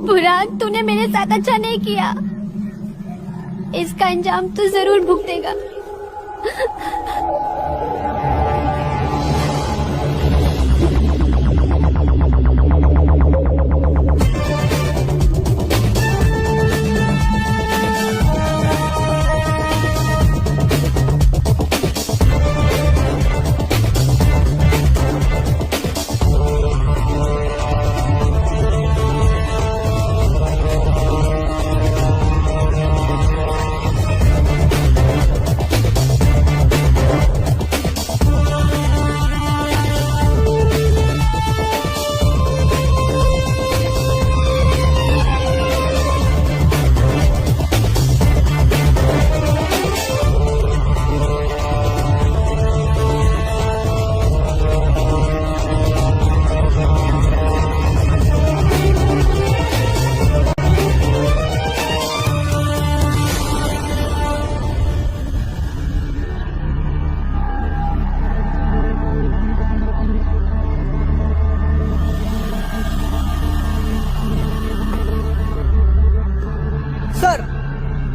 बुरहान, तूने मेरे साथ अच्छा नहीं किया। इसका अंजाम तू जरूर भुगतेगा।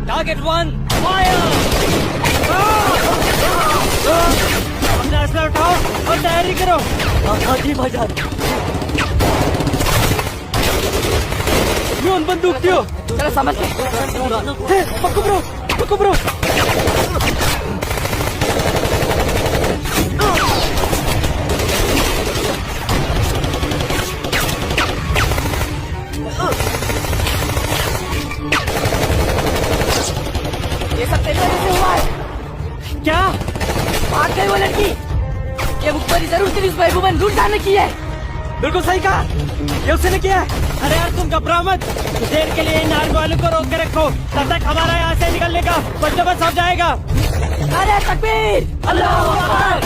Target 1, fire! अपना असला उठाओ और तैयारी करो। हाँ जी भाईजान। यूं बंदूक दियो। चलो समझ के। पक्को ब्रो। ये सब तेरे वजह से हुआ है। क्या? भाग गई वो लड़की। ये मुखबरी जरूर तेरी उस महबूबन लूट जाने की है। बिल्कुल सही कहा, ये उसने किया है। अरे यार तुम घबराओ मत, देर के लिए इन आर्मी वालों को रोक के रखो, तब तक हमारा यहाँ से निकलने का बंदोबस्त हो जाएगा। अरे तकबीर, अल्लाहू अकबर।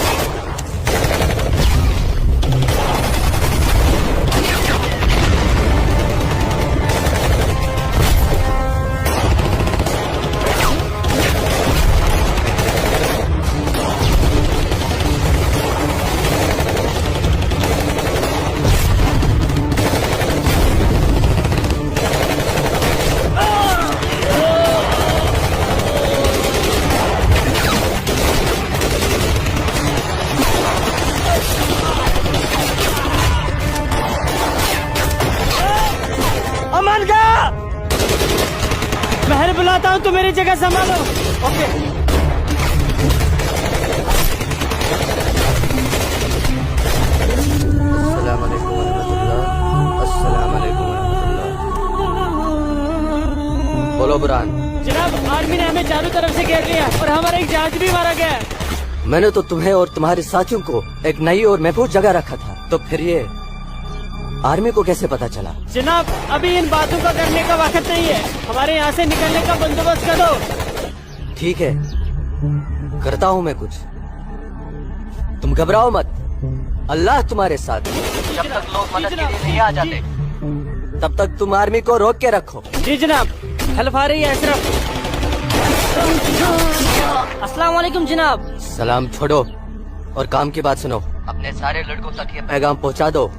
मैं बुलाता हूँ, तो मेरी जगह संभालो। ओके। अस्सलाम वालेकुम वरहमतुल्लाह। अस्सलाम वालेकुम वरहमतुल्लाह। बोलो बुरहान। जनाब, आर्मी ने हमें चारों तरफ से घेर लिया और हमारा एक जहाज भी मारा गया। मैंने तो तुम्हें और तुम्हारे साथियों को एक नई और महफूज जगह रखा था, तो फिर ये आर्मी को कैसे पता चला? जनाब, अभी इन बातों का करने का वक्त नहीं है, हमारे यहाँ से निकलने का बंदोबस्त करो। ठीक है, करता हूँ मैं कुछ। तुम घबराओ मत, अल्लाह तुम्हारे साथ। जब तक लोग मदद के लिए नहीं आ जाते, तब तक तुम आर्मी को रोक के रखो। जी जनाब। हेल्प आ रही है अशरफ। अस्सलाम वालेकुम जनाब। सलाम छोड़ो और काम की बात सुनो। अपने सारे लड़कों तक ये पैगाम पहुँचा दो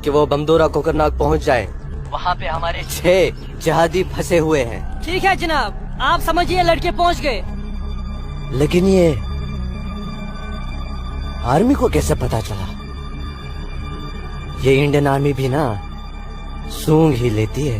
कि वो बमदोरा कोकरनाग पहुंच जाए। वहाँ पे हमारे 6 जिहादी फंसे हुए हैं। ठीक है जनाब, आप समझिए लड़के पहुँच गए। लेकिन ये आर्मी को कैसे पता चला? ये इंडियन आर्मी भी ना सूंघ ही लेती है।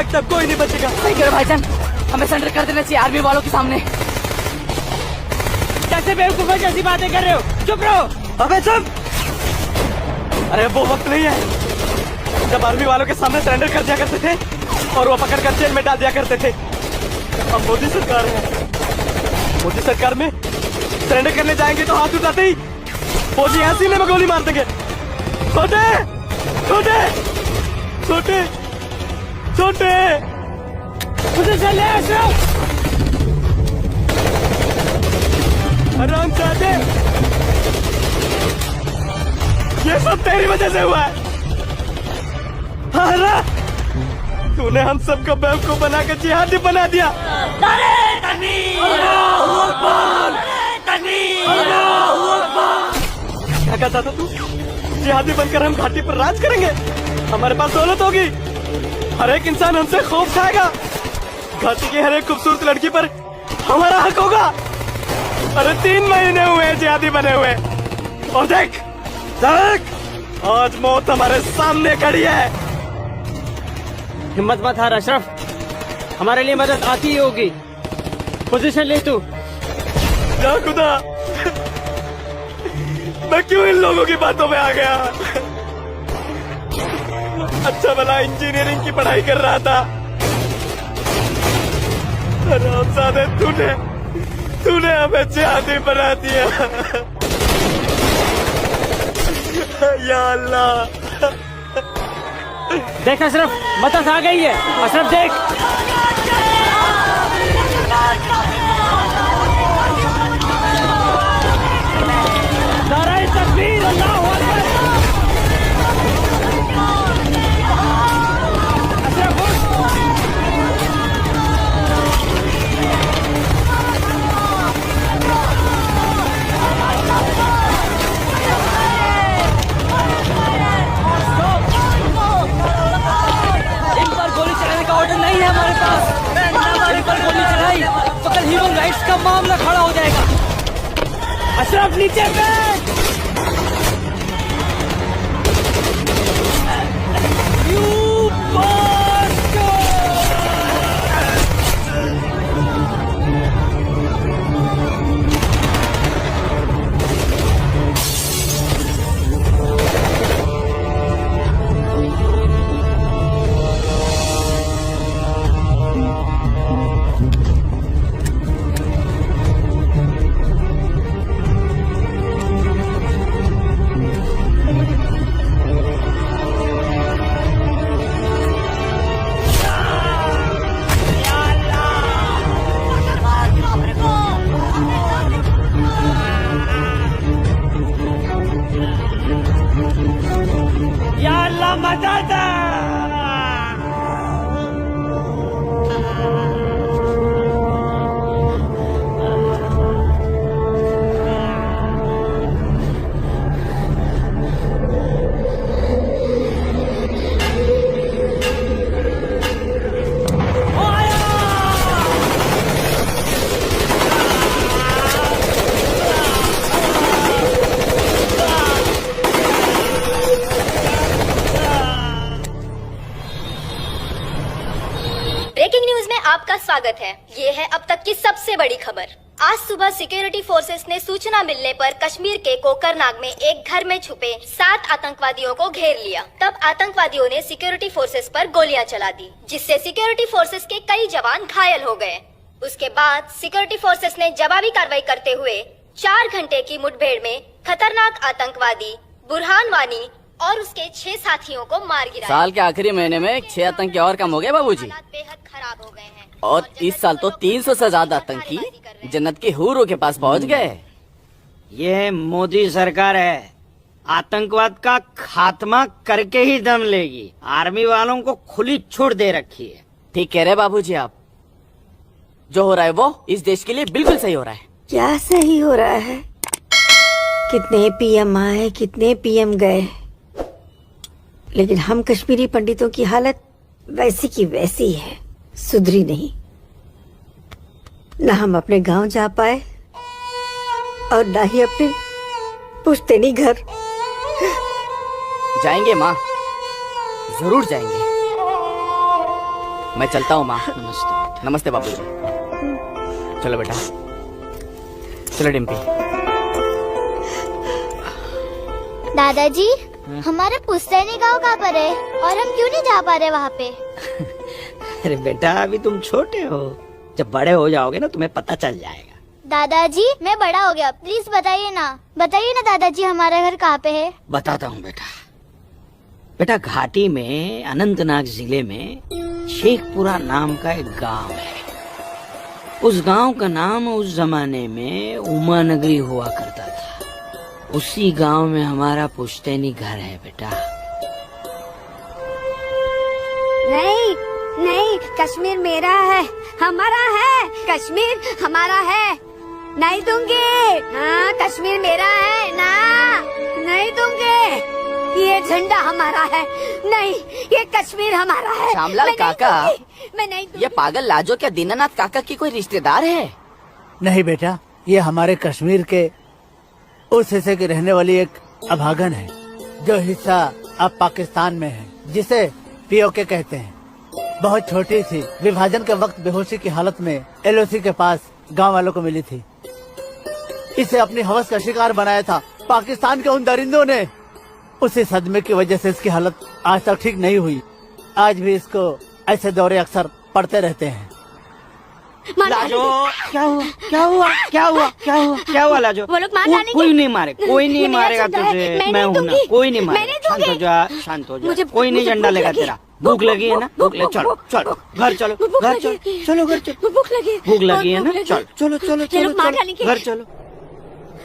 तक तब कोई नहीं बचेगा। सही करो भाईजान, हमें सरेंडर कर देना चाहिए आर्मी वालों के सामने। कैसे बेवकूफों जैसी बातें कर रहे हो? चुप रहो। अबे चुप! अरे वो वक्त नहीं है जब आर्मी वालों के सामने सरेंडर कर दिया करते थे और वो पकड़ कर जेल में डाल दिया करते थे। अब मोदी सरकार है, मोदी सरकार में सरेंडर करने जाएंगे तो हाथ उठाते ही फौजी यहाँ सीने में गोली मार देंगे। छोटे छोटे छोटे छोटे मुझे चले अशरफ। आराम से, ये सब तेरी वजह से हुआ है। हाँ, तूने हम सबको बेवकूफ बना के जिहादी बना दिया। क्या कहता था तू? जिहादी बनकर हम घाटी पर राज करेंगे, हमारे पास दौलत होगी, हर एक इंसान हमसे खौफ खाएगा, घाटी की हर एक खूबसूरत लड़की पर हमारा हक होगा। अरे 3 महीने हुए जिहादी बने हुए और देख देख, आज मौत हमारे सामने खड़ी है। हिम्मत मत हार अशरफ, हमारे लिए मदद आती ही होगी। पोजीशन ले तू। या खुदा, मैं क्यों इन लोगों की बातों में आ गया? अच्छा भला इंजीनियरिंग की पढ़ाई कर रहा था। हरामजादे, तूने हमें जिहादी बना दिया। या अल्लाह, देख अशरफ, मदद आ गई है। अशरफ देख, नाराए तकबीर, अल्लाहू अकबर। अशरफ उठ। ऑर्डर नहीं है हमारे पास। हमारे पर गोली चलाई तो कल ह्यूमन राइट्स का मामला खड़ा हो जाएगा। अशरफ नीचे बैठ। आपका स्वागत है। ये है अब तक की सबसे बड़ी खबर। आज सुबह सिक्योरिटी फोर्सेस ने सूचना मिलने पर कश्मीर के कोकरनाग में एक घर में छुपे 7 आतंकवादियों को घेर लिया। तब आतंकवादियों ने सिक्योरिटी फोर्सेस पर गोलियां चला दी, जिससे सिक्योरिटी फोर्सेस के कई जवान घायल हो गए। उसके बाद सिक्योरिटी फोर्सेस ने जवाबी कार्रवाई करते हुए 4 घंटे की मुठभेड़ में खतरनाक आतंकवादी बुरहान वानी और उसके 6 साथियों को मार गिराया। साल के आखिरी महीने में 6 आतंकी और कम हो गए बाबूजी। बेहद खराब हो गए हैं और इस साल तो 300 से ज्यादा आतंकी जन्नत के हूरों के पास पहुंच गए। ये मोदी सरकार है, आतंकवाद का खात्मा करके ही दम लेगी। आर्मी वालों को खुली छूट दे रखी है। ठीक कह रहे बाबूजी आप। जो हो रहा है वो इस देश के लिए बिल्कुल सही हो रहा है। क्या सही हो रहा है? कितने पीएम आए, कितने पीएम गए, लेकिन हम कश्मीरी पंडितों की हालत वैसी की वैसी है, सुधरी नहीं। न हम अपने गांव जा पाए और न ही अपने पुश्तैनी घर। जाएंगे माँ, जरूर जाएंगे। मैं चलता हूँ माँ। नमस्ते। नमस्ते बाबूजी। चलो बेटा, चलो डिम्पी। दादाजी, हमारा पुश्तैनी गांव कहाँ पर है और हम क्यों नहीं जा पा रहे वहाँ पे? अरे बेटा, अभी तुम छोटे हो, जब बड़े हो जाओगे ना तुम्हें पता चल जाएगा। दादाजी, मैं बड़ा हो गया, प्लीज बताइए ना दादाजी हमारा घर कहाँ पे है? बताता हूँ बेटा। बेटा, घाटी में अनंतनाग जिले में शेखपुरा नाम का एक गांव है। उस गांव का नाम उस जमाने में उमा नगरी हुआ करता था। उसी गांव में हमारा पुश्तैनी घर है बेटा। नहीं नहीं, कश्मीर मेरा है, हमारा है। कश्मीर हमारा है, नहीं दूंगी। हाँ, कश्मीर मेरा है ना, नहीं दूंगी। ये झंडा हमारा है, नहीं, ये कश्मीर हमारा है। श्यामलाल मैं नहीं काका, दूंगी, मैं नहीं दूंगी। ये पागल लाजो क्या दीनानाथ काका की कोई रिश्तेदार है? नहीं बेटा, ये हमारे कश्मीर के उस हिस्से की रहने वाली एक अभागन है, जो हिस्सा अब पाकिस्तान में है, जिसे पीओके कहते हैं। बहुत छोटी थी, विभाजन के वक्त बेहोशी की हालत में एलओसी के पास गांव वालों को मिली थी। इसे अपनी हवस का शिकार बनाया था पाकिस्तान के उन दरिंदों ने। उसी सदमे की वजह से इसकी हालत आज तक ठीक नहीं हुई। आज भी इसको ऐसे दौरे अक्सर पड़ते रहते हैं। लाजो, क्या हुआ क्या हुआ क्या हुआ क्या हुआ क्या हुआ लाजो? वो लोग मार डालेंगे। कोई नहीं मारे, कोई नहीं ये मेरा मारेगा झंडा है, तुझे। मैं मैं नहीं हूँ ना, दूंगी। कोई नहीं मैं मारेगा। नहीं शांत हो दूंगी। जा, शांत हो जा। मुझे कोई नहीं मुझे झंडा भूख लेगा लगी। तेरा। भूख लगी है ना, भूख लगी, चलो चलो घर चलो, घर चलो, चलो घर चलो। भूख लगी, भूख लगी है ना, चलो चलो चलो ये चलो लोग मार चलो, डालेंगे। घर चलो।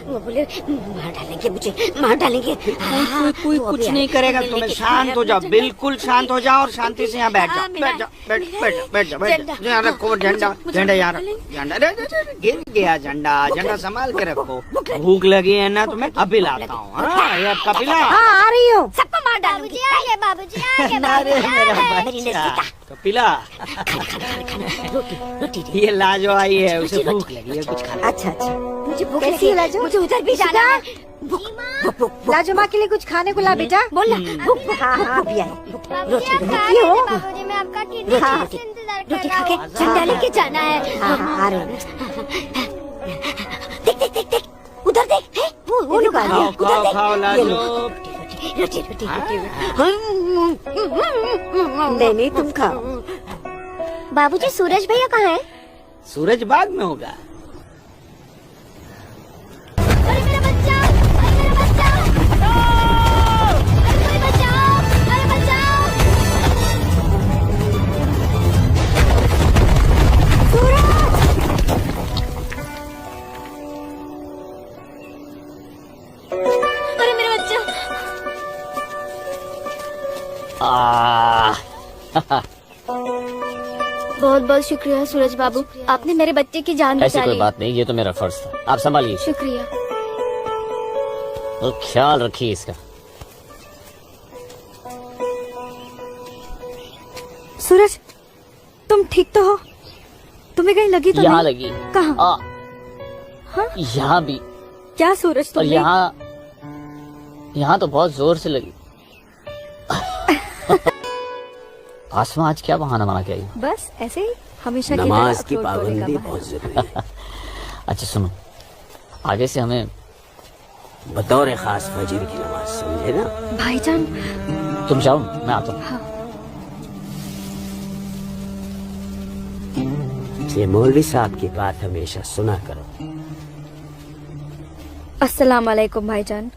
वो बोले मार डालेंगे मुझे, मार डालेंगे। कोई कुछ नहीं करेगा तुम्हें। शांत हो जाओ, बिल्कुल शांत हो जाओ और शांति से यहाँ बैठ जाओ। बैठ जाओ, बैठ बैठ बैठ जाओ, बैठ जाओ। यहाँ रखो झंडा, झंडा यहाँ रखो, झंडा। गिर गया झंडा, झंडा संभाल के रखो। भूख लगी है ना तुम्हें, अभी लाता हूँ। हाँ, ये आपका पिला। हाँ, आ रही हूँ। सबको मार डालूंगी। बाबूजी आ गए, अरे मेरा बच्चा कपिला, रोटी ये लाजो आई है, उसे भूख लगी है, कुछ खाना। अच्छा अच्छा, मुझे भूख लगी है, मुझे उधर भी जाना है। लाजो माँ के लिए कुछ खाने को ला बेटा, बोल ना। हाँ हाँ, अभी आई। रोटी रोटी हो। बाबूजी, मैं आपका कितने हाँ, दिनों से इंतजार कर रोटी रहा खा के हूँ। झंडा लेके जाना है। हाँ हाँ, आ रहे हैं। देख देख देख देख, उधर देख, है, वो लोग आ रहे हैं। खाओ, उधर देख। खाओ, ये लाजो। लो, रोटी रोटी रोटी। नहीं नहीं, तुम खाओ। बाबूजी, सूरज भैया कहाँ है? सूरज बाग में होगा। अरे मेरा बच्चा, अरे मेरा बच्चा, अरे कोई बचाओ, अरे बचाओ। अरे मेरा बच्चा। बहुत बहुत शुक्रिया सूरज बाबू, आपने मेरे बच्चे की जान ऐसी बचा कोई ली। बात नहीं, ये तो मेरा फर्ज था। आप संभालिए शुक्रिया। और ख्याल रखिए इसका। सूरज, तुम ठीक तो हो? तुम्हें कहीं लगी तो यहाँ नहीं? लगी। कहाँ? यहाँ भी। क्या सूरज, और तुमने? यहाँ तो बहुत जोर से लगी। आसमां आज क्या बहाना बना के आई? बस ऐसे ही, हमेशा नमाज की पाबंदी बहुत जरूरी है। अच्छा सुनो, आगे से हमें बतौर खास फजर की नमाज, समझे ना? भाईजान, तुम जाओ, मैं आता हूँ। ये मौलवी साहब की बात हमेशा सुना करो। अस्सलाम वालेकुम भाईजान।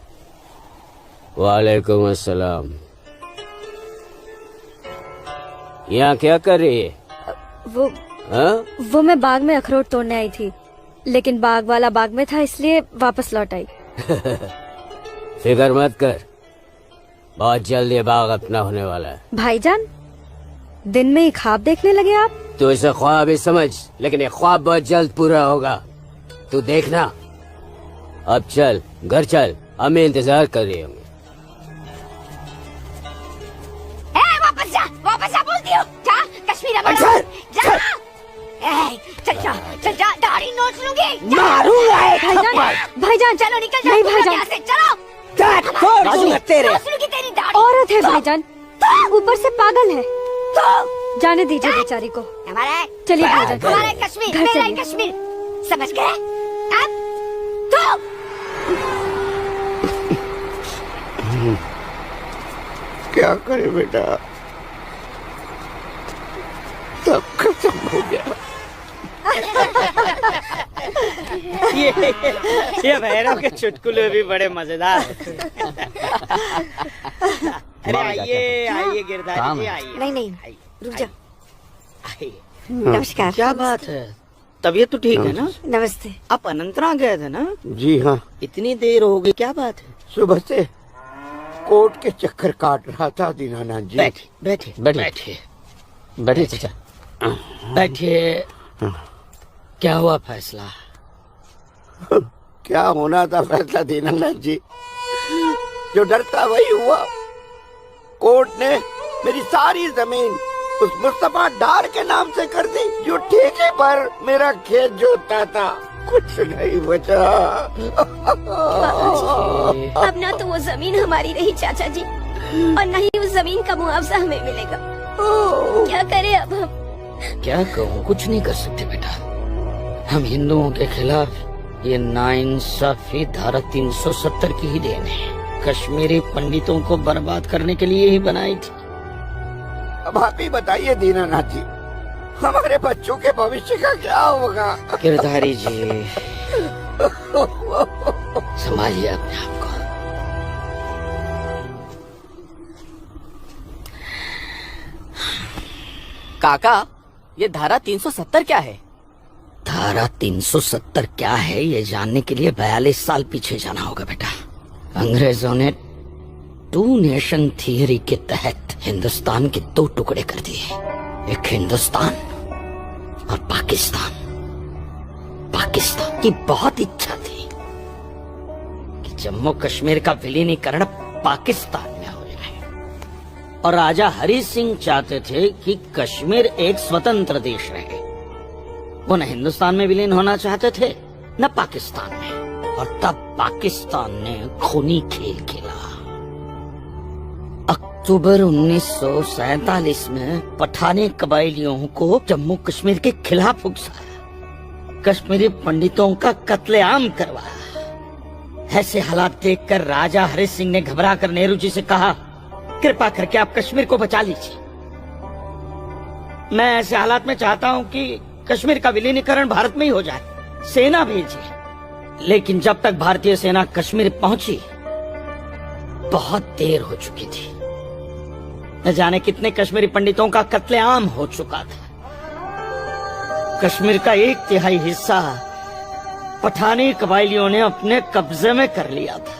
वालेकुम अस्सलाम। यहाँ क्या कर रही है? वो मैं बाग में अखरोट तोड़ने आई थी, लेकिन बाग वाला बाग में था, इसलिए वापस लौट आई। फिक्र मत कर, बहुत जल्द ये बाग अपना होने वाला है। भाईजान, दिन में ही ख्वाब देखने लगे आप? तू इसे ख्वाब ही समझ, लेकिन ये ख्वाब बहुत जल्द पूरा होगा, तू देखना। अब चल, घर चल, हमें इंतजार कर रही होंगे। वापस जा बोलती हूँ। जा, कश्मीर जा, चल जा, दाढ़ी नोच लूंगी। मारूंगा भाईजान, चलो निकल जाओ। नहीं भाईजान, चलो। तेरे तेरी दाढ़ी औरत है भाईजान, ऊपर से पागल है। जाने दीजिए बेचारी को। हमारा चलिए भाईजान, हमारा कश्मीर, घर मेरा चलिए। कश्मीर, समझ गए? अब तो क्या करे बेटा, सब खत्म हो गया। ये भैरव के चुटकुले भी बड़े मजेदार हैं। अरे आइए आइए गिरधारी काम जी, है। आइए। नहीं नहीं, आइए, रुक जा। आइए। नमस्कार। क्या बात है, तबीयत तो ठीक है ना? नमस्ते। आप अनंतनाग गए थे ना? जी हाँ, इतनी देर हो गई, क्या बात है? सुबह से कोर्ट के चक्कर काट रहा था दीनानाथ जी। बैठिए बैठिए बैठिए। बैठिए चाचा। बैठिए। क्या हुआ फैसला? क्या होना था फैसला दीनानाथ जी, जो डर था वही हुआ। कोर्ट ने मेरी सारी जमीन उस मुस्तफा डार के नाम से कर दी, जो ठेके पर मेरा खेत जोतता था। कुछ नहीं बचा। अब ना तो वो जमीन हमारी रही चाचा जी, और न ही उस जमीन का मुआवजा हमें मिलेगा। क्या करें अब हम? क्या कहूँ, कुछ नहीं कर सकते बेटा। हम हिंदुओं के खिलाफ ये नाइंसाफी धारा 370 की ही देन है। कश्मीरी पंडितों को बर्बाद करने के लिए ही बनाई थी। अब आप ही बताइए दीनानाथ जी, हमारे बच्चों के भविष्य का क्या होगा? गिरधारी जी, संभालिए अपने आप को। काका, ये धारा 370 क्या है? धारा 370 क्या है, ये जानने के लिए 42 साल पीछे जाना होगा बेटा। अंग्रेजों ने टू नेशन थियरी के तहत हिंदुस्तान के दो टुकड़े कर दिए, एक हिंदुस्तान और पाकिस्तान। पाकिस्तान की बहुत इच्छा थी कि जम्मू कश्मीर का विलीनीकरण पाकिस्तान में हो जाए, और राजा हरि सिंह चाहते थे कि कश्मीर एक स्वतंत्र देश रहे। वो न हिंदुस्तान में विलीन होना चाहते थे न पाकिस्तान में, और तब पाकिस्तान ने खूनी खेल खेला। अक्टूबर 1947 में पठानी कबायलियों को जम्मू कश्मीर के खिलाफ उकसाया, कश्मीरी पंडितों का कत्लेआम करवाया। ऐसे हालात देखकर राजा हरि सिंह ने घबरा कर नेहरू जी से कहा, कृपा करके आप कश्मीर को बचा लीजिए। मैं ऐसे हालात में चाहता हूं कि कश्मीर का विलीनीकरण भारत में ही हो जाए, सेना भेजिए। लेकिन जब तक भारतीय सेना कश्मीर पहुंची, बहुत देर हो चुकी थी। न जाने कितने कश्मीरी पंडितों का कत्लेआम हो चुका था। कश्मीर का 1/3 हिस्सा पठानी कबायलियों ने अपने कब्जे में कर लिया था।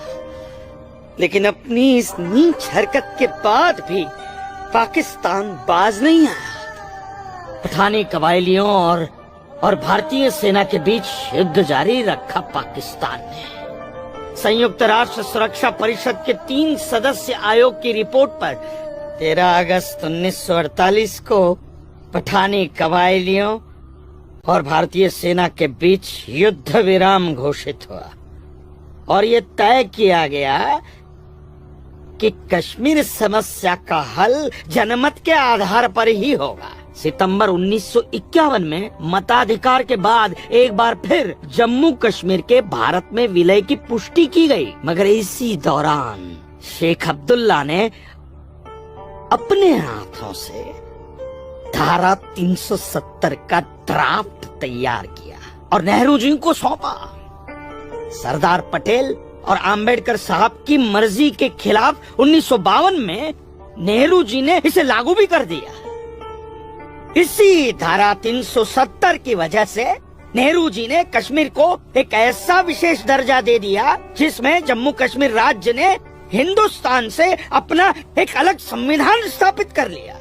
लेकिन अपनी इस नीच हरकत के बाद भी पाकिस्तान बाज नहीं आया। पठानी कबायलियों और भारतीय सेना के बीच युद्ध जारी रखा पाकिस्तान ने। संयुक्त राष्ट्र सुरक्षा परिषद के 3 सदस्य आयोग की रिपोर्ट पर 13 अगस्त 1948 को पठानी कबायलियों और भारतीय सेना के बीच युद्ध विराम घोषित हुआ, और ये तय किया गया कि कश्मीर समस्या का हल जनमत के आधार पर ही होगा। सितंबर 1951 में मताधिकार के बाद एक बार फिर जम्मू कश्मीर के भारत में विलय की पुष्टि की गई, मगर इसी दौरान शेख अब्दुल्ला ने अपने हाथों से धारा 370 का ड्राफ्ट तैयार किया और नेहरू जी को सौंपा। सरदार पटेल और आम्बेडकर साहब की मर्जी के खिलाफ 1952 में नेहरू जी ने इसे लागू भी कर दिया। इसी धारा 370 की वजह से नेहरू जी ने कश्मीर को एक ऐसा विशेष दर्जा दे दिया जिसमें जम्मू कश्मीर राज्य ने हिंदुस्तान से अपना एक अलग संविधान स्थापित कर लिया।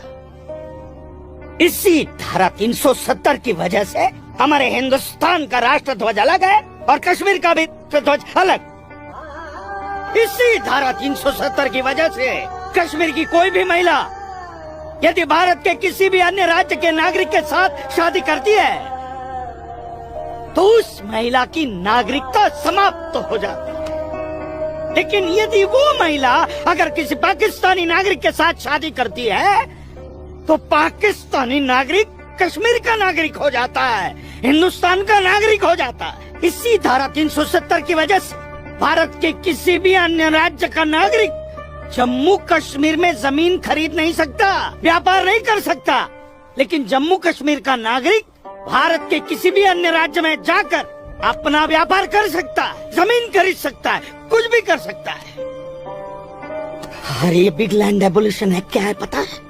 इसी धारा 370 की वजह से हमारे हिंदुस्तान का राष्ट्र ध्वज अलग है और कश्मीर का भी ध्वज अलग। इसी धारा 370 की वजह से कश्मीर की कोई भी महिला यदि भारत के किसी भी अन्य राज्य के नागरिक के साथ शादी करती है तो उस महिला की नागरिकता समाप्त हो जाती है। लेकिन यदि वो महिला अगर किसी पाकिस्तानी नागरिक के साथ शादी करती है तो पाकिस्तानी नागरिक कश्मीर का नागरिक हो जाता है, हिंदुस्तान का नागरिक हो जाता है। इसी धारा 370 की वजह से भारत के किसी भी अन्य राज्य का नागरिक जम्मू कश्मीर में जमीन खरीद नहीं सकता, व्यापार नहीं कर सकता। लेकिन जम्मू कश्मीर का नागरिक भारत के किसी भी अन्य राज्य में जाकर अपना व्यापार कर सकता है, जमीन खरीद सकता है, कुछ भी कर सकता है। अरे ये बिग लैंड एबोल्यूशन है, क्या है पता है?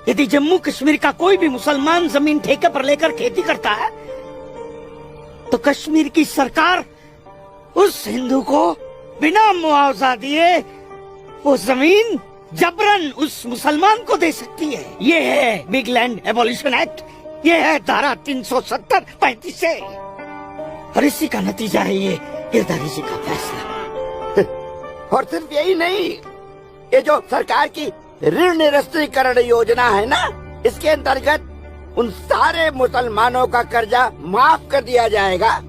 यदि जम्मू कश्मीर का कोई भी मुसलमान जमीन ठेके पर लेकर खेती करता है तो कश्मीर की सरकार उस हिंदू को बिना मुआवजा दिए वो जमीन जबरन उस मुसलमान को दे सकती है। ये है बिग लैंड एबोल्यूशन एक्ट, ये है धारा 370-35 से, और इसी का नतीजा है ये गिरधारी जी का फैसला। और सिर्फ यही नहीं, ये जो सरकार की ऋण निरस्तीकरण योजना है ना, इसके अंतर्गत उन सारे मुसलमानों का कर्जा माफ कर दिया जाएगा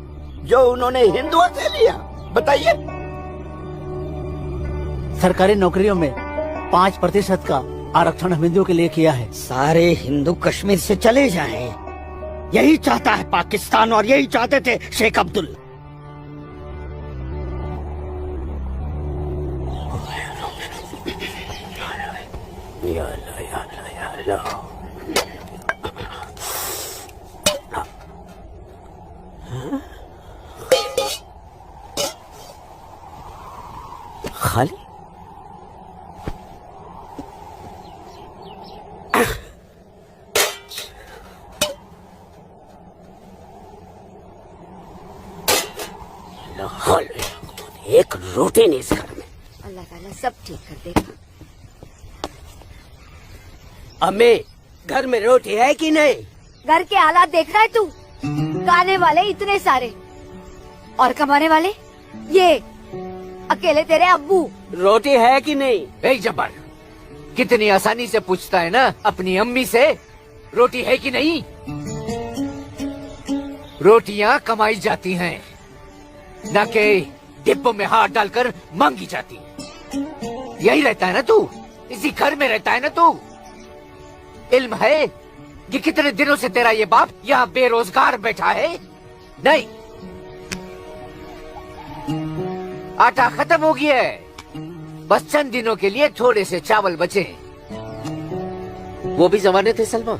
जो उन्होंने हिंदुओं से लिया। बताइए। सरकारी नौकरियों में 5% का आरक्षण हम हिंदुओं के लिए किया है। सारे हिंदू कश्मीर से चले जाएं, यही चाहता है पाकिस्तान और यही चाहते थे शेख अब्दुल। खाली एक रोटी नहीं इस घर में। अल्लाह ताला सब ठीक कर देगा। अम्मी, घर में रोटी है कि नहीं? घर के हालात देख रहा है तू? गाने वाले इतने सारे और कमाने वाले ये अकेले तेरे अब्बू। रोटी है कि नहीं? ए जब्बार, कितनी आसानी से पूछता है ना अपनी अम्मी से रोटी है कि नहीं। रोटियां कमाई जाती हैं, न कि डिब्बों में हाथ डालकर मांगी जाती हैं। यही रहता है ना तू, इसी घर में रहता है ना तू। इल्म है कि कितने दिनों से तेरा ये बाप यहाँ बेरोजगार बैठा है? नहीं, आटा खत्म हो गया है, बस चंद दिनों के लिए थोड़े से चावल बचे हैं। वो भी जमाने थे सलमा,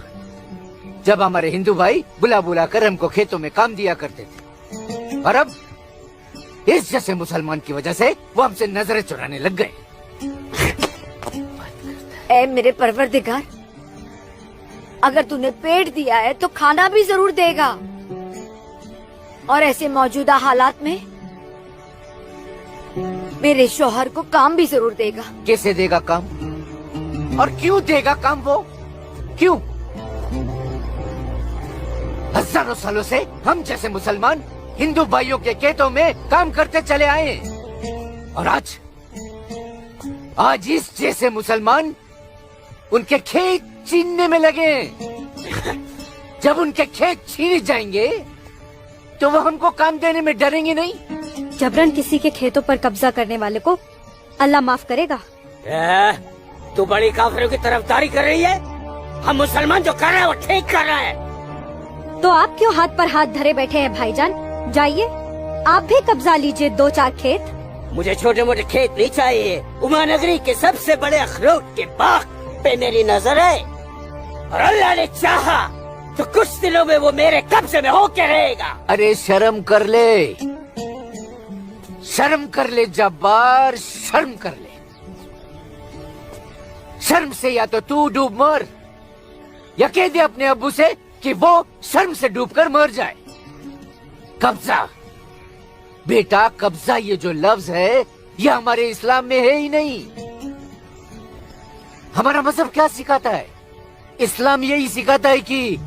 जब हमारे हिंदू भाई बुला बुला कर हमको खेतों में काम दिया करते थे, और अब इस जैसे मुसलमान की वजह से वो हमसे नजरें चुराने लग गए। ए मेरे परवरदिगार, अगर तूने पेट दिया है तो खाना भी जरूर देगा, और ऐसे मौजूदा हालात में मेरे शौहर को काम भी जरूर देगा। कैसे देगा काम, और क्यों देगा काम? वो क्यों? हजारों सालों से हम जैसे मुसलमान हिंदू भाइयों के खेतों में काम करते चले आए, और आज इस जैसे मुसलमान उनके खेत छीनने में लगे। जब उनके खेत छीने जाएंगे तो वो हमको काम देने में डरेंगे नहीं। जबरन किसी के खेतों पर कब्जा करने वाले को अल्लाह माफ करेगा। तू बड़ी काफिरों की तरफदारी कर रही है? हम मुसलमान जो कर रहे हैं वो ठीक कर रहे हैं। तो आप क्यों हाथ पर हाथ धरे बैठे हैं भाईजान? जाइए आप भी कब्जा लीजिए 2-4 खेत। मुझे छोटे मोटे खेत नहीं चाहिए, उमा नगरी के सबसे बड़े अखरोट के बाग पे मेरी नजर है, और अल्लाह ने चाहा तो कुछ दिनों में वो मेरे कब्जे में होके रहेगा। अरे शर्म कर ले, शर्म कर ले जब्बार, शर्म कर ले। शर्म से या तो तू डूब मर, या कह दे अपने अब्बू से कि वो शर्म से डूबकर मर जाए। कब्जा बेटा, कब्जा ये जो लफ्ज है ये हमारे इस्लाम में है ही नहीं। हमारा मजहब क्या सिखाता है? इस्लाम यही सिखाता है कि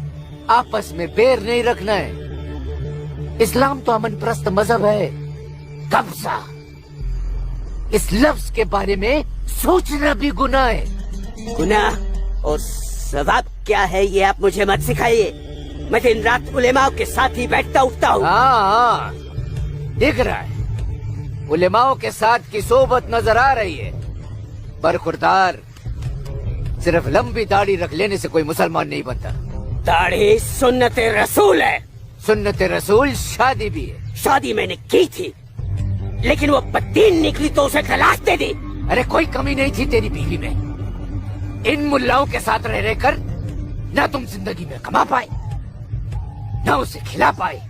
आपस में बैर नहीं रखना है। इस्लाम तो अमन प्रस्त मजहब है। कब्जा, इस लफ्ज के बारे में सोचना भी गुनाह है। गुनाह और सवाब क्या है ये आप मुझे मत सिखाइए। मैं दिन रात उलेमाओं के साथ ही बैठता उठता हूँ। हाँ, दिख रहा है उलेमाओं के साथ की सोबत नजर आ रही है। बरखुरदार, सिर्फ लंबी दाढ़ी रख लेने से कोई मुसलमान नहीं बनता। दाढ़ी सुन्नत रसूल है। सुन्नत रसूल शादी भी है। शादी मैंने की थी, लेकिन वो बदतीन निकली तो उसे तलाक दे दी। अरे कोई कमी नहीं थी तेरी बीवी में। इन मुल्लाओं के साथ रह रहकर ना तुम जिंदगी में कमा पाए, ना उसे खिला पाए,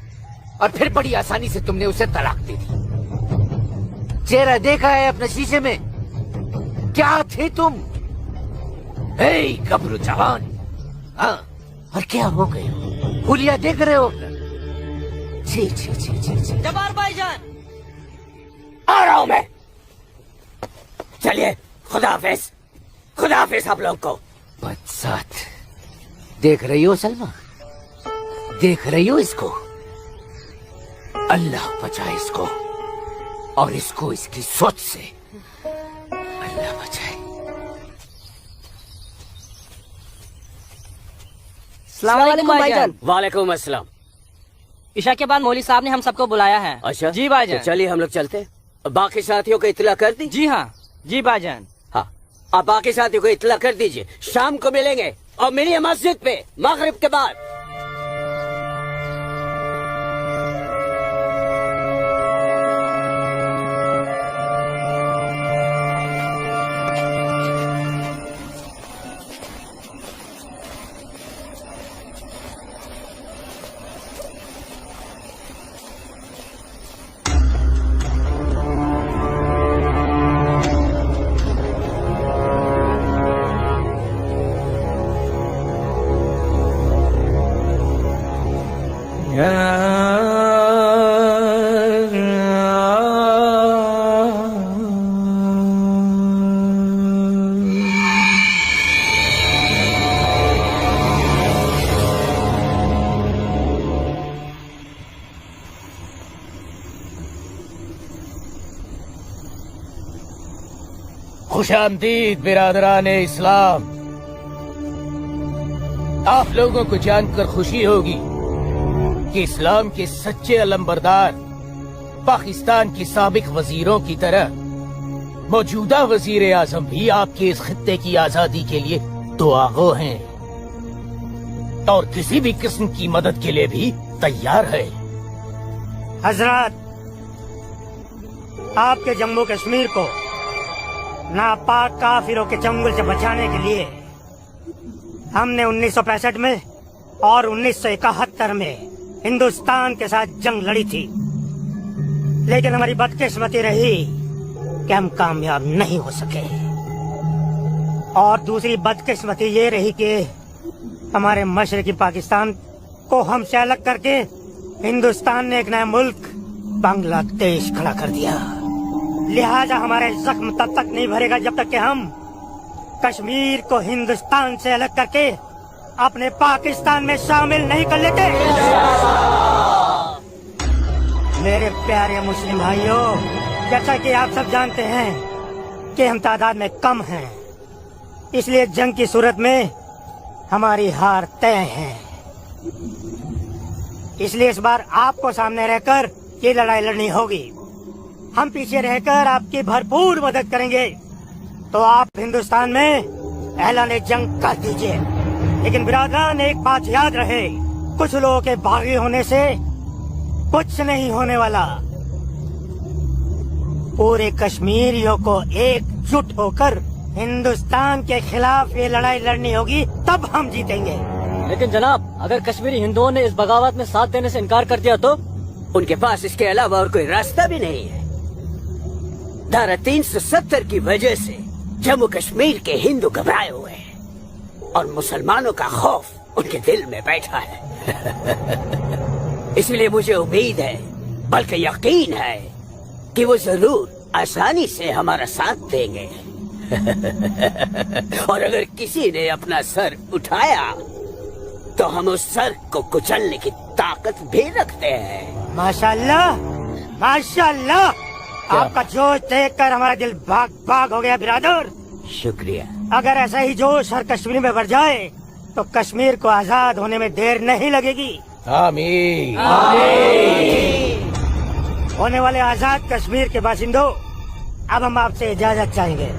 और फिर बड़ी आसानी से तुमने उसे तलाक दे दी। चेहरा देखा है अपने शीशे में? क्या थे तुम? गबरू जवान। हाँ, और क्या हो गए? हुलिया देख रहे हो? जी जी जी जी जी। जब्बार भाईजान, आ रहा हूं मैं। चलिए, खुदा हाफिज। खुदा हाफिज आप लोग को। बदसात, देख रही हो सलमा? देख रही हो इसको? अल्लाह बचाए इसको, और इसको इसकी सोच से। अल्लाह बचाए। अस्सलाम वालेकुम भाईजान। वालेकुम अस्सलाम। ईशा के बाद मौली साहब ने हम सबको बुलाया है। अच्छा जी भाईजान। तो चलिए हम लोग चलते। बाकी साथियों को इतला कर दी? जी हाँ, जी भाईजान। हाँ, आप बाकी साथियों को इतला कर दीजिए। शाम को मिलेंगे और मिलिए मस्जिद पे मगरिब के बाद। खुशामदीद बिरादरान इस्लाम। आप लोगों को जानकर खुशी होगी कि इस्लाम के सच्चे अलंबरदार पाकिस्तान के साबिक वजीरों की तरह मौजूदा वजीर आजम भी आपके इस खित्ते की आजादी के लिए दुआगो हैं और किसी भी किस्म की मदद के लिए भी तैयार है। हजरत, आपके जम्मू कश्मीर को नापाक काफिरों के चंगुल से बचाने के लिए हमने 1965 में और 1971 में हिंदुस्तान के साथ जंग लड़ी थी, लेकिन हमारी बदकिस्मती रही कि हम कामयाब नहीं हो सके। और दूसरी बदकिस्मती ये रही कि हमारे मशरकी पाकिस्तान को हमसे अलग करके हिंदुस्तान ने एक नया मुल्क बांग्लादेश खड़ा कर दिया। लिहाजा हमारे जख्म तब तक नहीं भरेगा जब तक कि हम कश्मीर को हिंदुस्तान से अलग करके अपने पाकिस्तान में शामिल नहीं कर लेते। मेरे प्यारे मुस्लिम भाइयों, जैसा कि आप सब जानते हैं कि हम तादाद में कम हैं, इसलिए जंग की सूरत में हमारी हार तय है। इसलिए इस बार आपको सामने रहकर ये लड़ाई लड़नी होगी। हम पीछे रहकर आपकी भरपूर मदद करेंगे, तो आप हिंदुस्तान में ऐलान जंग कर दीजिए। लेकिन बिरादरान, एक बात याद रहे, कुछ लोगों के बागी होने से कुछ नहीं होने वाला। पूरे कश्मीरियों को एकजुट होकर हिंदुस्तान के खिलाफ ये लड़ाई लड़नी होगी, तब हम जीतेंगे। लेकिन जनाब, अगर कश्मीरी हिंदुओं ने इस बगावत में साथ देने से इनकार कर दिया तो? उनके पास इसके अलावा और कोई रास्ता भी नहीं है। धारा 370 की वजह से जम्मू कश्मीर के हिंदू घबराए हुए हैं और मुसलमानों का खौफ उनके दिल में बैठा है। इसलिए मुझे उम्मीद है, बल्कि यकीन है, कि वो जरूर आसानी से हमारा साथ देंगे। और अगर किसी ने अपना सर उठाया तो हम उस सर को कुचलने की ताकत भी रखते हैं। माशाल्लाह, माशाल्लाह, आपका जोश देखकर हमारा दिल भाग भाग हो गया बिरादर। शुक्रिया। अगर ऐसा ही जोश हर कश्मीर में बढ़ जाए तो कश्मीर को आजाद होने में देर नहीं लगेगी। आमीन। होने वाले आजाद कश्मीर के बाशिंदों, अब हम आपसे इजाजत चाहेंगे।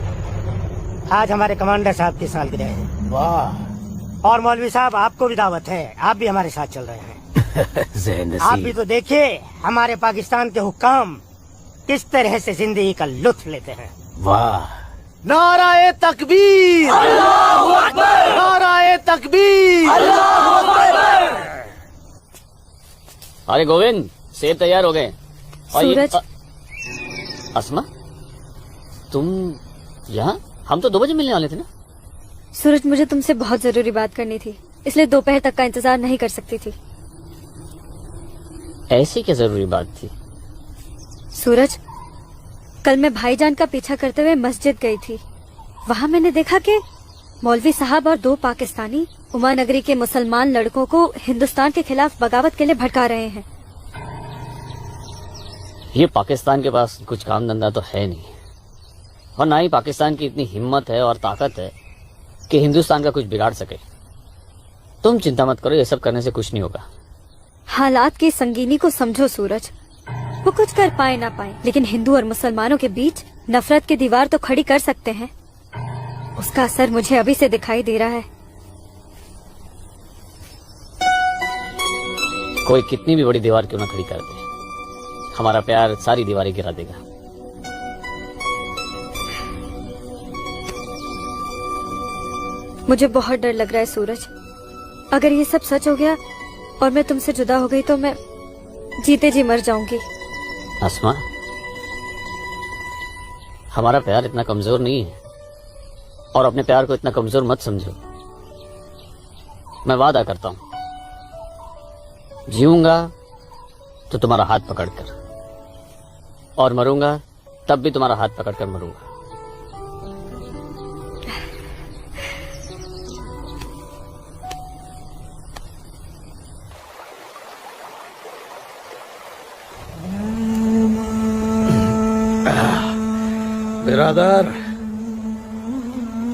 आज हमारे कमांडर साहब की सालगिरह है। वाह। और मौलवी साहब आपको भी दावत है, आप भी हमारे साथ चल रहे हैं। आप भी तो देखिए हमारे पाकिस्तान के हुक्काम किस तरह से जिंदगी का लुत्फ लेते हैं। वाह। नाराए तकबीर, अल्लाहू अकबर, नाराए तकबीर, अल्लाहू अकबर। अरे गोविंद, सेब तैयार हो गए। और सूरज। अस्मा, तुम यहाँ? हम तो 2 बजे मिलने वाले थे ना। सूरज, मुझे तुमसे बहुत जरूरी बात करनी थी, इसलिए दोपहर तक का इंतजार नहीं कर सकती थी। ऐसी क्या जरूरी बात थी? सूरज, कल मैं भाईजान का पीछा करते हुए मस्जिद गई थी। वहाँ मैंने देखा कि मौलवी साहब और 2 पाकिस्तानी उमा नगरी के मुसलमान लड़कों को हिंदुस्तान के खिलाफ बगावत के लिए भड़का रहे हैं। ये पाकिस्तान के पास कुछ काम धंधा तो है नहीं, और ना ही पाकिस्तान की इतनी हिम्मत है और ताकत है कि हिंदुस्तान का कुछ बिगाड़ सके। तुम चिंता मत करो, ये सब करने से कुछ नहीं होगा। हालात की संगीनी को समझो सूरज। वो कुछ कर पाए ना पाए, लेकिन हिंदू और मुसलमानों के बीच नफरत की दीवार तो खड़ी कर सकते हैं। उसका असर मुझे अभी से दिखाई दे रहा है। कोई कितनी भी बड़ी दीवार क्यों ना खड़ी कर दे, हमारा प्यार सारी दीवारें गिरा देगा। मुझे बहुत डर लग रहा है सूरज। अगर ये सब सच हो गया और मैं तुमसे जुदा हो गई तो मैं जीते जी मर जाऊंगी। अस्मा, हमारा प्यार इतना कमजोर नहीं है, और अपने प्यार को इतना कमजोर मत समझो। मैं वादा करता हूं, जीऊंगा तो तुम्हारा हाथ पकड़कर, और मरूंगा तब भी तुम्हारा हाथ पकड़कर मरूंगा। बिरादर,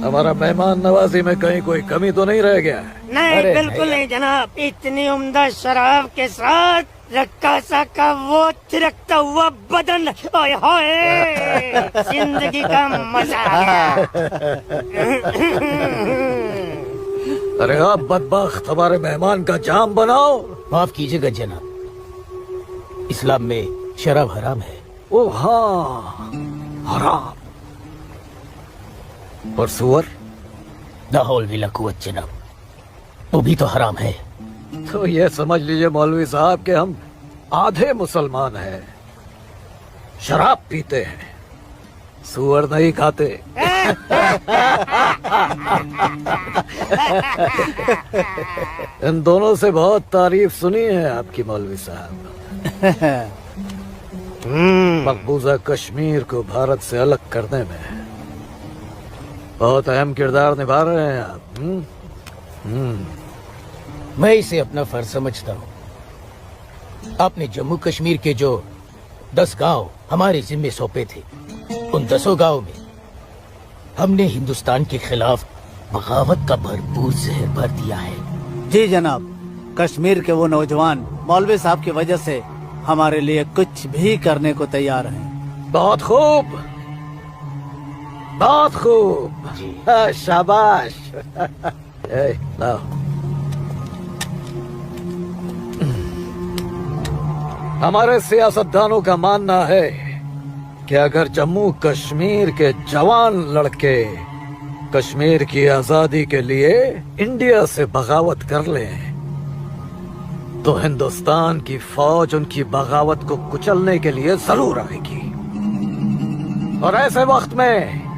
हमारा मेहमान नवाजी में कहीं कोई कमी तो नहीं रह गया है? नहीं, बिल्कुल नहीं जनाब। इतनी उम्दा शराब के साथ रक्कासा का वो थिरकता हुआ बदन, ओए होए, जिंदगी का मजा आ गया। अरे आप बदबख्त, हमारे मेहमान का जाम बनाओ। माफ कीजिएगा जनाब, इस्लाम में शराब हराम है। ओ हाँ, हराम। और सुअर? लाहौल विला कुव्वत जनाब, वो भी तो हराम है। तो ये समझ लीजिए मौलवी साहब कि हम आधे मुसलमान हैं, शराब पीते हैं, सुअर नहीं खाते। इन दोनों से बहुत तारीफ सुनी है आपकी मौलवी साहब। मकबूजा कश्मीर को भारत से अलग करने में बहुत अहम किरदार निभा रहे हैं आप। मैं इसे अपना फर्ज समझता हूँ। आपने जम्मू कश्मीर के जो 10 गांव हमारे जिम्मे सौंपे थे, उन 10 गांव में हमने हिंदुस्तान के खिलाफ बगावत का भरपूर जहर भर दिया है। जी जनाब, कश्मीर के वो नौजवान मौलवी साहब की वजह से हमारे लिए कुछ भी करने को तैयार हैं। बहुत खूब, बहुत खूब। शाबाश। लाओ। हमारे सियासतदानों का मानना है कि अगर जम्मू कश्मीर के जवान लड़के कश्मीर की आजादी के लिए इंडिया से बगावत कर लें तो हिंदुस्तान की फौज उनकी बगावत को कुचलने के लिए जरूर आएगी। और ऐसे वक्त में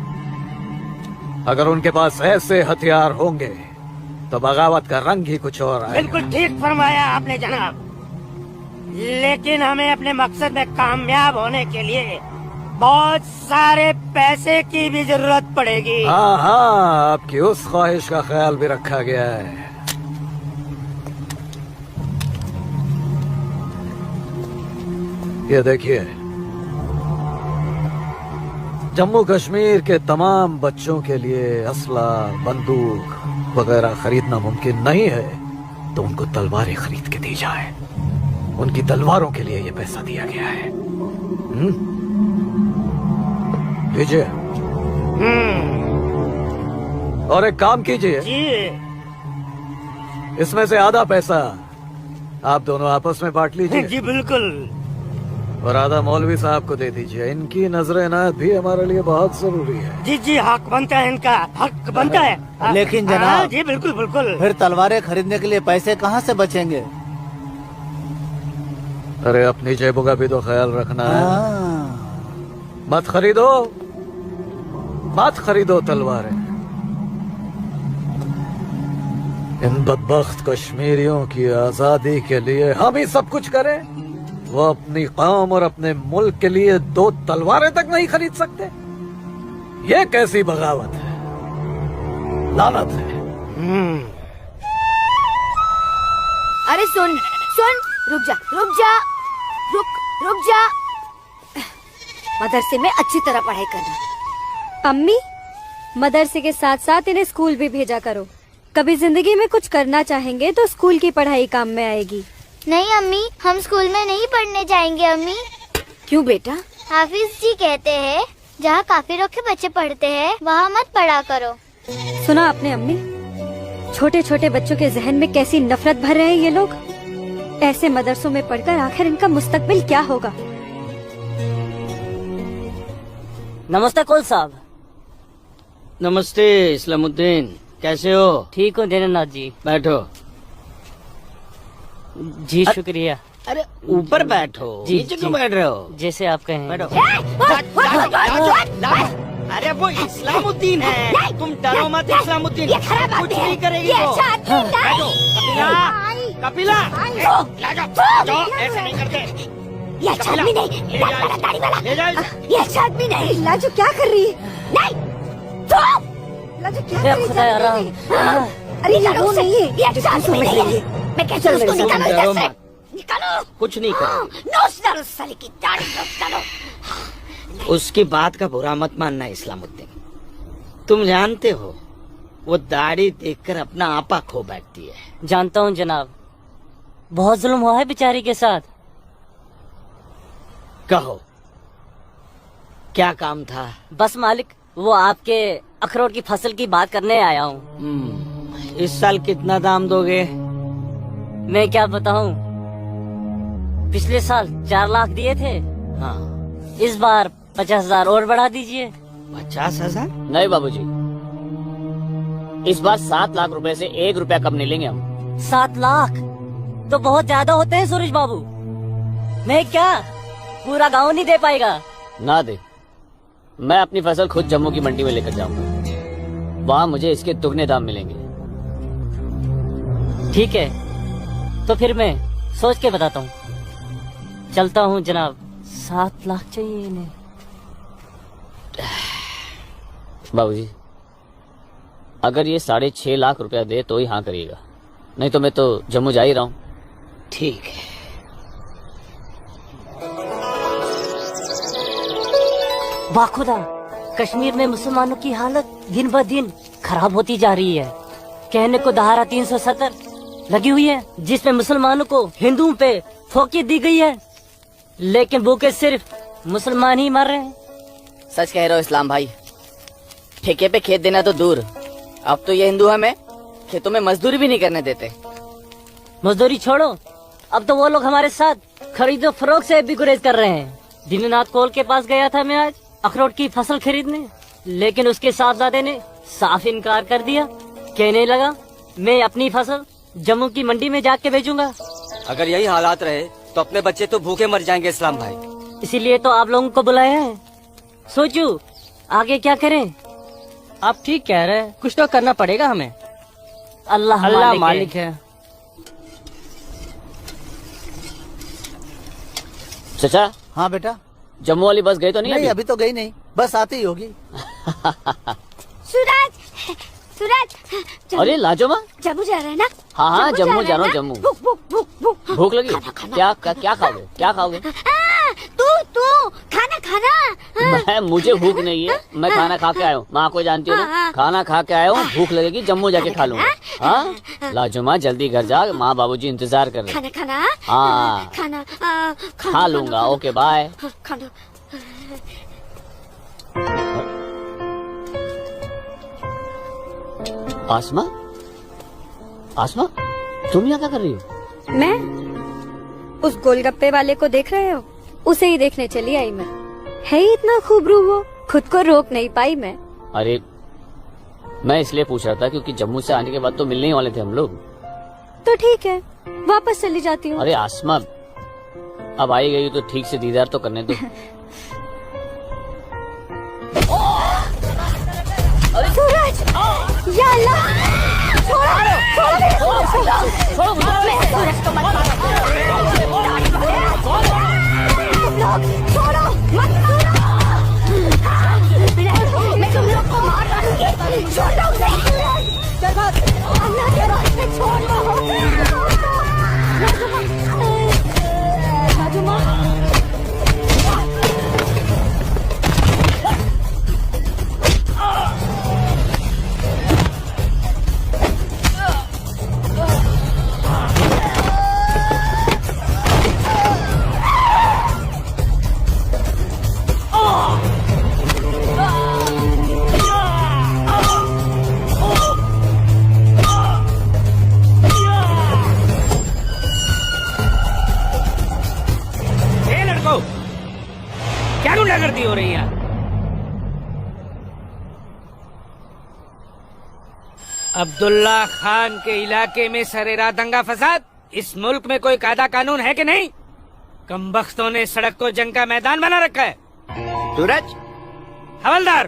अगर उनके पास ऐसे हथियार होंगे तो बगावत का रंग ही कुछ और आएगा। बिल्कुल ठीक फरमाया आपने जनाब, लेकिन हमें अपने मकसद में कामयाब होने के लिए बहुत सारे पैसे की भी जरूरत पड़ेगी। हाँ हाँ, आपकी उस ख्वाहिश का ख्याल भी रखा गया है। ये देखिए, जम्मू कश्मीर के तमाम बच्चों के लिए असला, बंदूक वगैरह खरीदना मुमकिन नहीं है, तो उनको तलवारें खरीद के दी जाए। उनकी तलवारों के लिए ये पैसा दिया गया है। लीजिए। और एक काम कीजिए, जी इसमें से आधा पैसा आप दोनों आपस में बांट लीजिए जी बिल्कुल। और आधा मौलवी साहब को दे दीजिए। इनकी नजर इनायत भी हमारे लिए बहुत जरूरी है। जी जी हक बनता है, इनका हक बनता है। लेकिन जनाब- हाँ, जी बिल्कुल बिल्कुल। फिर तलवारें खरीदने के लिए पैसे कहाँ से बचेंगे? अरे अपनी जेबों का भी तो ख्याल रखना है। मत खरीदो तलवारें। इन बदबख्त कश्मीरियों की आजादी के लिए हम ही सब कुछ करें, वो अपनी कौम और अपने मुल्क के लिए 2 तलवारें तक नहीं खरीद सकते। ये कैसी बगावत है, लानत है। अरे सुन, रुक जा, रुक जा। मदरसे में अच्छी तरह पढ़ाई करना। अम्मी, मदरसे के साथ साथ इन्हें स्कूल भी भेजा करो। कभी जिंदगी में कुछ करना चाहेंगे तो स्कूल की पढ़ाई काम में आएगी। नहीं अम्मी, हम स्कूल में नहीं पढ़ने जाएंगे अम्मी। क्यों बेटा? हाफिज जी कहते हैं जहाँ काफिरों के बच्चे पढ़ते हैं वहाँ मत पढ़ा करो। सुना आपने अम्मी? छोटे छोटे बच्चों के जहन में कैसी नफरत भर रहे हैं ये लोग। ऐसे मदरसों में पढ़कर आखिर इनका मुस्तकबिल क्या होगा? नमस्ते कुल साहब। नमस्ते इस्लामुद्दीन, कैसे हो? ठीक हो दीनानाथ जी? बैठो। जी शुक्रिया। अरे ऊपर बैठो, जी, नीचे क्यों जी। बैठ रहे हो? जैसे आप कहें। बैठो। अरे वो इस्लामुद्दीन है, तुम डरो मत। इस्लामुद्दीन कुछ नहीं करेगी वो। बैठो। कपिला, जाओ, ऐसे नहीं करते। ये अच्छा आदमी नहीं, ले जाओ। ये अच्छा आदमी नहीं। लाजू क्या कर रही है? नहीं, लाजू क्या कर रही खुदा यार। अरे ये वो नहीं है, ये अच्छा आदमी नहीं है। मैं कैसे उसको निकालूं इधर से? निकालो। कुछ नहीं करेगी। नोच डालो साले की दाढ़ी, नोच डालो। उसकी बात का बुरा मत मानना इस्लामुद्दीन। तुम जानते हो वो दाढ़ी देखकर अपना आपा खो बैठती है। जानता हूँ जनाब, बहुत जुल्म हुआ है बेचारी के साथ। कहो क्या काम था? बस मालिक, वो आपके अखरोट की फसल की बात करने आया हूँ। इस साल कितना दाम दोगे? मैं क्या बताऊँ, पिछले साल 4 लाख दिए थे। हाँ, इस बार 50,000 और बढ़ा दीजिए। 50,000? नहीं बाबूजी, इस बार 7 लाख रुपए से 1 रुपया कम नहीं लेंगे हम। 7 लाख तो बहुत ज्यादा होते हैं सूरज बाबू। मैं क्या पूरा गांव नहीं दे पाएगा? ना दे, मैं अपनी फसल खुद जम्मू की मंडी में लेकर जाऊंगा। वहाँ मुझे इसके दुगने दाम मिलेंगे। ठीक है, तो फिर मैं सोच के बताता हूँ। चलता हूँ जनाब। 7 लाख चाहिए इन्हें। बाबूजी, अगर ये 6.5 लाख रुपया दे तो ही हाँ करिएगा, नहीं तो मैं तो जम्मू जा ही रहा हूँ। ठीक है। वाह खुदा, कश्मीर में मुसलमानों की हालत दिन ब दिन खराब होती जा रही है। कहने को धारा 370 लगी हुई है जिसमें मुसलमानों को हिंदुओं पे फोकियत दी गई है, लेकिन भूखे सिर्फ मुसलमान ही मर रहे हैं। सच कह रहे हो इस्लाम भाई, ठेके पे खेत देना तो दूर, अब तो ये हिंदू हमें खेतों में मजदूरी भी नहीं करने देते। मजदूरी छोड़ो, अब तो वो लोग हमारे साथ खरीदो फरोख्त से भी गुरेज कर रहे हैं। दीनानाथ कोल के पास गया था मैं आज अखरोट की फसल खरीदने, लेकिन उसके साहबजादे ने साफ इनकार कर दिया। कहने लगा मैं अपनी फसल जम्मू की मंडी में जाके बेचूंगा। अगर यही हालात रहे तो अपने बच्चे तो भूखे मर जाएंगे इस्लाम भाई। इसीलिए तो आप लोगों को बुलाया है। सोचू आगे क्या करें। आप ठीक कह रहे हैं, कुछ तो करना पड़ेगा हमें। अल्लाह मालिक है। चाचा। हाँ बेटा। जम्मू वाली बस गई तो नहीं? नहीं अभी तो गई नहीं, बस आती ही होगी। सूरज, अरे लाजोमा, जम्मू जा रहे हैं ना? हाँ जम्मू जा रहा हूँ। जम्मू भूख लगी? क्या खाओगे? क्या खाओगे? तू खाना। मुझे भूख नहीं है, मैं खाना खा के आया हूँ। माँ को जानती हो ना, खाना खा के आया हूँ। भूख लगेगी जम्मू जाके खा लूंगा। हाँ लाजोमा, जल्दी घर जा, माँ बाबूजी इंतजार कर रहे। खाना। हाँ खाना खा लूंगा। Okay bye. खाना। आसमा, आसमा, तुम यहाँ क्या कर रही हो? मैं उस गोलगप्पे वाले को देख रहे हो? उसे ही देखने चली आई मैं। है ही इतना खूबरू वो, खुद को रोक नहीं पाई मैं। अरे मैं इसलिए पूछ रहा था क्योंकि जम्मू से आने के बाद तो मिलने ही वाले थे हम लोग। तो ठीक है, वापस चली जाती हूँ। अरे आसमा, अब आई गई तो ठीक से दीदार तो करने दो। सूरज, या अल्लाह, छोड़ो, छोड़ो, मैं सूरज को मत छोड़ो, मत मैं तुम लोग को मार डालूंगी। छोड़ दो उसे। अल्लाह के वास्ते छोड़ दो। राजुमा, क्या गुंडागर्दी हो रही है? अब्दुल्ला खान के इलाके में सरेराह दंगा फसाद। इस मुल्क में कोई कायदा कानून है कि नहीं? कमबख्तों ने सड़क को जंग का मैदान बना रखा है। सूरज, हवलदार,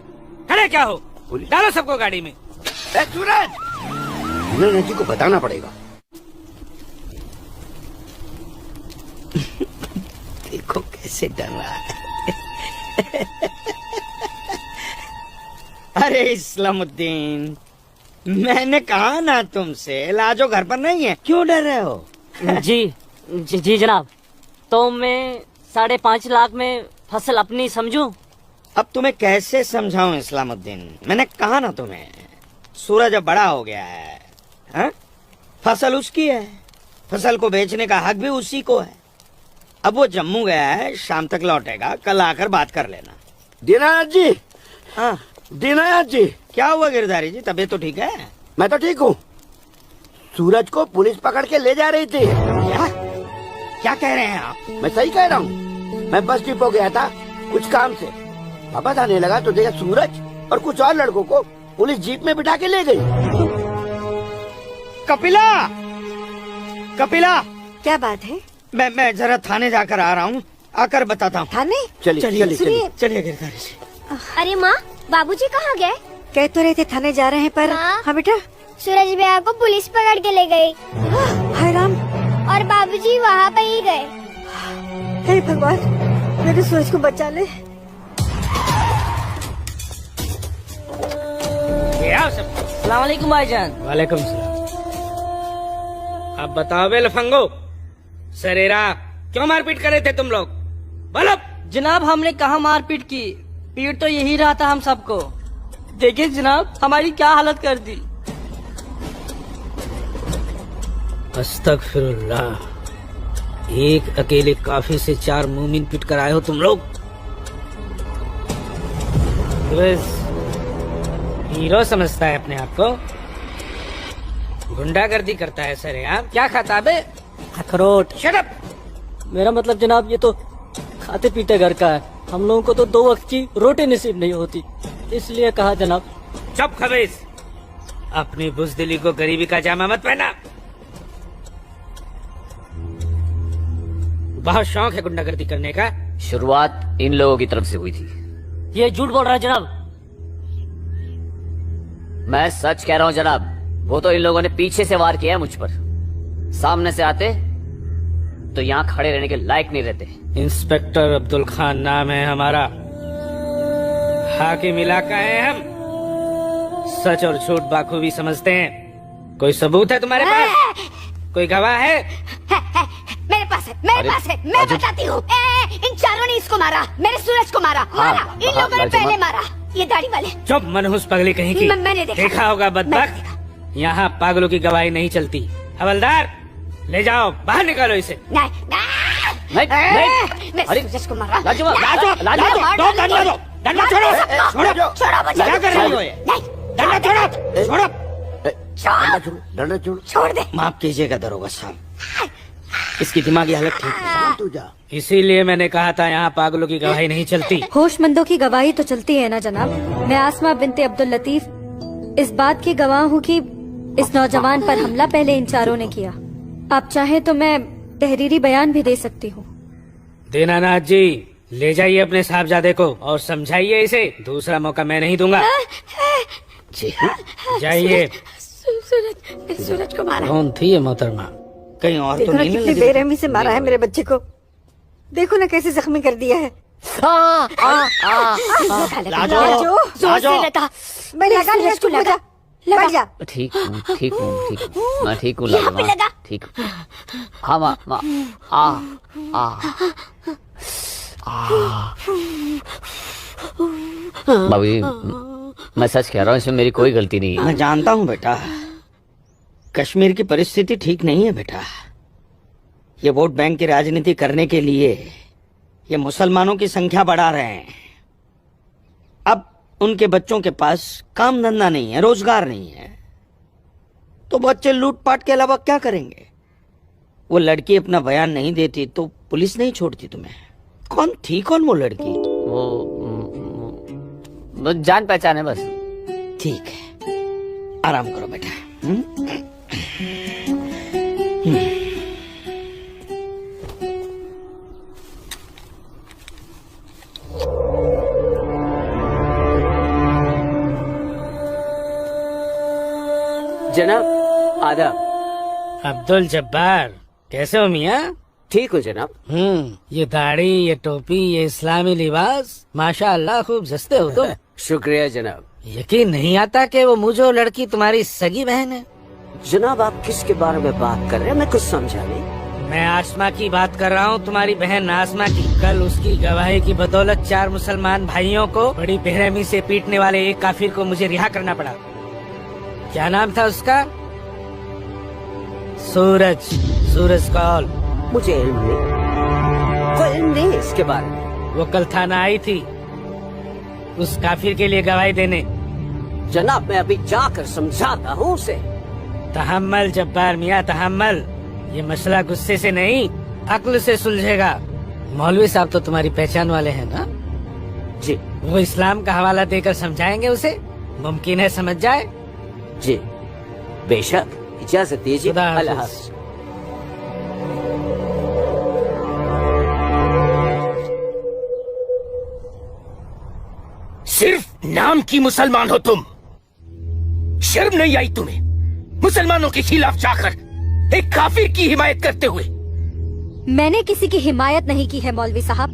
खड़े क्या हो? डालो सबको गाड़ी में। सूरज, जी को बताना पड़ेगा। देखो कैसे डर रहा है। अरे इस्लामुद्दीन, मैंने कहा ना तुमसे, लाजो घर पर नहीं है, क्यों डर रहे हो? जी जनाब, तो मैं 5.5 लाख में फसल अपनी समझूं? अब तुम्हें कैसे समझाऊं इस्लामुद्दीन, मैंने कहा ना तुम्हें, सूरज अब बड़ा हो गया है, हा? फसल उसकी है, फसल को बेचने का हक भी उसी को है। अब वो जम्मू गया है, शाम तक लौटेगा, कल आकर बात कर लेना। दीनानाथ जी, हाँ दीनानाथ जी, क्या हुआ गिरधारी जी, तबीयत तो ठीक है? मैं तो ठीक हूँ। सूरज को पुलिस पकड़ के ले जा रही थी। क्या कह रहे हैं आप? मैं सही कह रहा हूँ। मैं बस डिपो गया था कुछ काम से, वापस आने लगा तो देखा सूरज और कुछ और लड़कों को पुलिस जीप में बिठा के ले गई। कपिला, कपिला, क्या बात है? मैं जरा थाने जाकर आ रहा हूँ, आकर बताता हूँ। थाने? चलिए चलिए गिरधारी जी। अरे माँ, बाबूजी कहाँ गए? कह तो रहे थे थाने जा रहे हैं पर। हाँ बेटा, सूरज भैया को पुलिस पकड़ के ले गई। हाय राम, और बाबूजी वहाँ पे ही गए। हे भगवान, मेरे सूरज को बचा ले। अस्सलाम वालेकुम भाईजान। वालेकुम सलाम। अब बताओ बे लफंगो, सरेरा क्यों मारपीट कर रहे थे तुम लोग? बोलो। जनाब, हमने कहा मारपीट की, पीट तो यही रहा था हम सबको। देखिए जनाब, हमारी क्या हालत कर दी। अस्तगफिरुल्लाह, एक अकेले काफी से 4 मूमिन पिट कर आए हो तुम लोग। बस हीरो समझता है अपने आप को, गुंडागर्दी करता है सर। आप क्या खाता बे? अखरोट। Shut up. मेरा मतलब जनाब, ये तो खाते पीते घर का है, हम लोगों को तो 2 वक्त की रोटी नसीब नहीं होती, इसलिए कहा जनाब। चुप खबीस, अपनी बुज़दिली को गरीबी का जामा मत पहना। बहुत शौक है गुंडागर्दी करने का। शुरुआत इन लोगों की तरफ से हुई थी। ये झूठ बोल रहा है जनाब। मैं सच कह रहा हूँ जनाब, वो तो इन लोगों ने पीछे से वार किया है मुझ पर। सामने से आते तो यहाँ खड़े रहने के लायक नहीं रहते। इंस्पेक्टर अब्दुल खान नाम है हमारा, हाकिम इलाका है हम, सच और झूठ बाखूबी समझते हैं। कोई सबूत है तुम्हारे पास? कोई गवाह है? मेरे पास है, मेरे पास है, मैं बताती हूँ। इन चारों ने इसको मारा, मेरे सूरज को मारा, इन लोगों ने पहले मारा, ये दाढ़ी वाले। चुप मनहूस पगली कहीं की। मैंने देखा होगा बदबख्त, यहाँ पागलों की गवाही नहीं चलती। हवलदार, ले जाओ, बाहर निकालो इसे। नहीं, अरे सूरज को मारा। लाजवाब, दो डंडा दो, डंडा छोड़ो, छोड़ो, छोड़ो, क्या कर रही हो ये? डंडा छोड़ो, छोड़ो, डंडा छोड़। छोड़ दे। माफ कीजिएगा दरोगा साहब, इसकी दिमागी हालत ठीक नहीं। तू जा। इसीलिए मैंने कहा था यहाँ पागलों की गवाही नहीं चलती। होशमंदों की गवाही तो चलती है ना जनाब। मैं आसमा बिनते अब्दुल लतीफ इस बात की गवाह हूँ कि इस नौजवान पर हमला पहले इन चारों ने किया। आप चाहे तो मैं तहरीरी बयान भी दे सकती हूँ। दीनानाथ जी, ले जाइए अपने साहबजादे को और समझाइए इसे, दूसरा मौका मैं नहीं दूंगा। जी जाइए। सूरज को मारा। कौन थी ये मोहतरमा? कहीं और तो देखो ना नहीं कितनी बेरहमी से मारा है मेरे बच्चे को। देखो ना कैसे जख्मी कर दिया है। लाजो, जोर से लगा। मैं लगा लिया, चुप हो जा। बैठ जा। ठीक हूँ, ठीक हूँ, ठीक हूँ, मैं ठीक हूँ लाजो माँ, ठीक हूँ। हाँ माँ, माँ, भाभी, मैं सच कह रहा हूँ, इसमें मेरी कोई गलती नहीं है। मैं जानता हूँ बेटा, कश्मीर की परिस्थिति ठीक नहीं है बेटा। ये वोट बैंक की राजनीति करने के लिए ये मुसलमानों की संख्या बढ़ा रहे हैं। अब उनके बच्चों के पास काम धंधा नहीं है, रोजगार नहीं है, तो बच्चे लूटपाट के अलावा क्या करेंगे? वो लड़की अपना बयान नहीं देती तो पुलिस नहीं छोड़ती तुम्हें। कौन थी, कौन वो लड़की? वो जान पहचान है बस। ठीक है, आराम करो बेटा। जनाब आदाब। अब्दुल जब्बार, कैसे हो मियाँ? ठीक हो जनाब। ये दाढ़ी, ये टोपी, ये इस्लामी लिबास, माशाअल्लाह खूब जस्ते हो तुम। शुक्रिया जनाब। यकीन नहीं आता कि वो मुझे लड़की तुम्हारी सगी बहन है। जनाब आप किसके बारे में बात कर रहे हैं? मैं कुछ समझा नहीं। मैं आसमा की बात कर रहा हूँ, तुम्हारी बहन आसमा की। कल उसकी गवाही की बदौलत 4 मुसलमान भाइयों को बड़ी बेरहमी से पीटने वाले एक काफिर को मुझे रिहा करना पड़ा। क्या नाम था उसका? सूरज कौल। मुझे इल्म नहीं, कोई इल्म नहीं इसके बारे में। वो कल थाना आई थी उस काफिर के लिए गवाही देने। जनाब मैं अभी जाकर समझाता हूँ उसे। तहम्मल जब्बार मियाँ, तहम्मल। ये मसला गुस्से से नहीं, अक्ल से सुलझेगा। मौलवी साहब तो तुम्हारी पहचान वाले हैं ना? जी। वो इस्लाम का हवाला देकर समझाएंगे उसे, मुमकिन है समझ जाए। जी बेशक, इजाजत दीजिए। अल्लाह हाफ़िज़। सिर्फ नाम की मुसलमान हो तुम, शर्म नहीं आई तुम्हें मुसलमानों के खिलाफ जाकर एक काफिर की हिमायत करते हुए? मैंने किसी की हिमायत नहीं की है मौलवी साहब,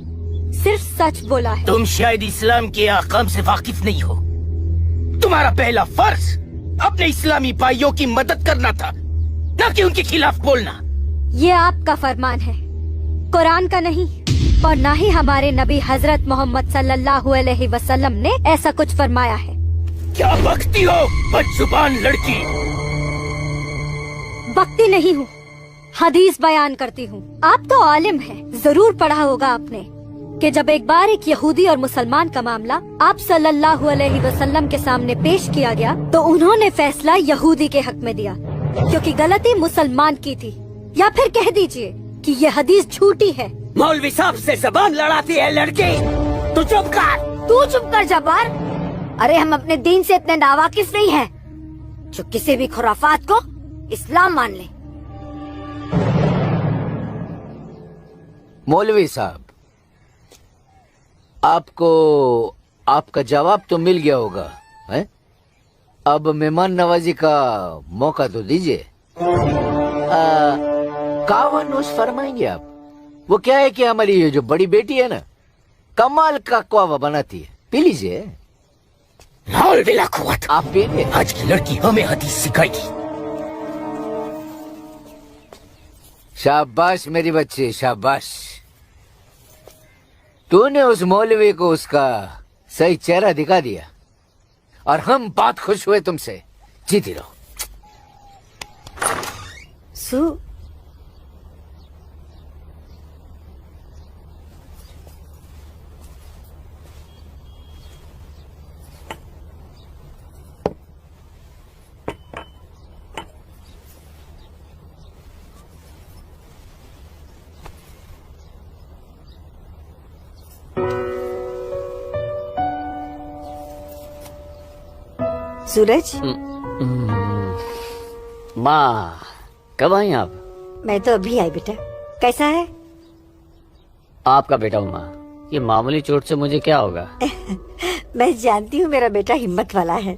सिर्फ सच बोला है। तुम शायद इस्लाम के अहकाम से वाकिफ नहीं हो। तुम्हारा पहला फर्ज अपने इस्लामी भाइयों की मदद करना था, न कि उनके खिलाफ बोलना। ये आपका फरमान है, कुरान का नहीं, और न ही हमारे नबी हजरत मोहम्मद सल्लल्लाहु अलैहि वसल्लम ने ऐसा कुछ फरमाया है। क्या बकती हो बदजुबान लड़की? बकती नहीं हूँ, हदीस बयान करती हूँ। आप तो आलिम हैं, जरूर पढ़ा होगा आपने कि जब एक बार एक यहूदी और मुसलमान का मामला आप सल्लल्लाहु अलैहि वसल्लम के सामने पेश किया गया तो उन्होंने फैसला यहूदी के हक में दिया, क्योंकि गलती मुसलमान की थी। या फिर कह दीजिए कि ये हदीस झूठी है। मौलवी साहब से जबान लड़ाती है लड़की। तू चुप कर। तू चुप कर जब्बार। अरे हम अपने दीन से इतने नावाकिफ नहीं हैं जो किसी भी खुराफात को इस्लाम मान ले। मौलवी साहब, आपको आपका जवाब तो मिल गया होगा, है? अब मेहमान नवाजी का मौका तो दीजिए। कावा नोश फरमाएंगे आप? वो क्या है कि हमारी ये जो बड़ी बेटी है ना, कमाल का कावा बनाती है, पी लीजिए। आप पीजिए। आज की लड़की हमें हदीस सिखाएगी। शाबाश मेरी बच्ची, शाबाश। तूने उस मौलवी को उसका सही चेहरा दिखा दिया और हम बहुत खुश हुए तुमसे। जीती रहो। सूरज, माँ कब आई आप? मैं तो अभी आई बेटा। कैसा है? आपका बेटा हूँ माँ, ये मामूली चोट से मुझे क्या होगा? मैं जानती हूँ मेरा बेटा हिम्मत वाला है।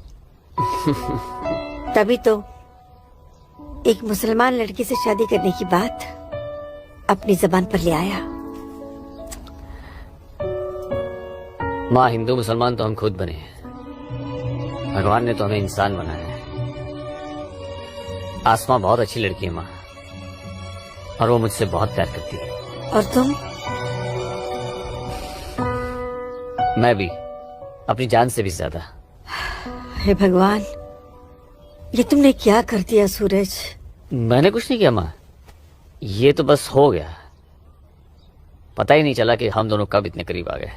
तभी तो एक मुसलमान लड़की से शादी करने की बात अपनी जबान पर ले आया। माँ, हिंदू मुसलमान तो हम खुद बने हैं, भगवान ने तो हमें इंसान बनाया है। आसमा बहुत अच्छी लड़की है माँ, और वो मुझसे बहुत प्यार करती है। और तुम? मैं भी, अपनी जान से भी ज्यादा। हे भगवान, ये तुमने क्या कर दिया सूरज? मैंने कुछ नहीं किया माँ, ये तो बस हो गया। पता ही नहीं चला कि हम दोनों कब इतने करीब आ गए।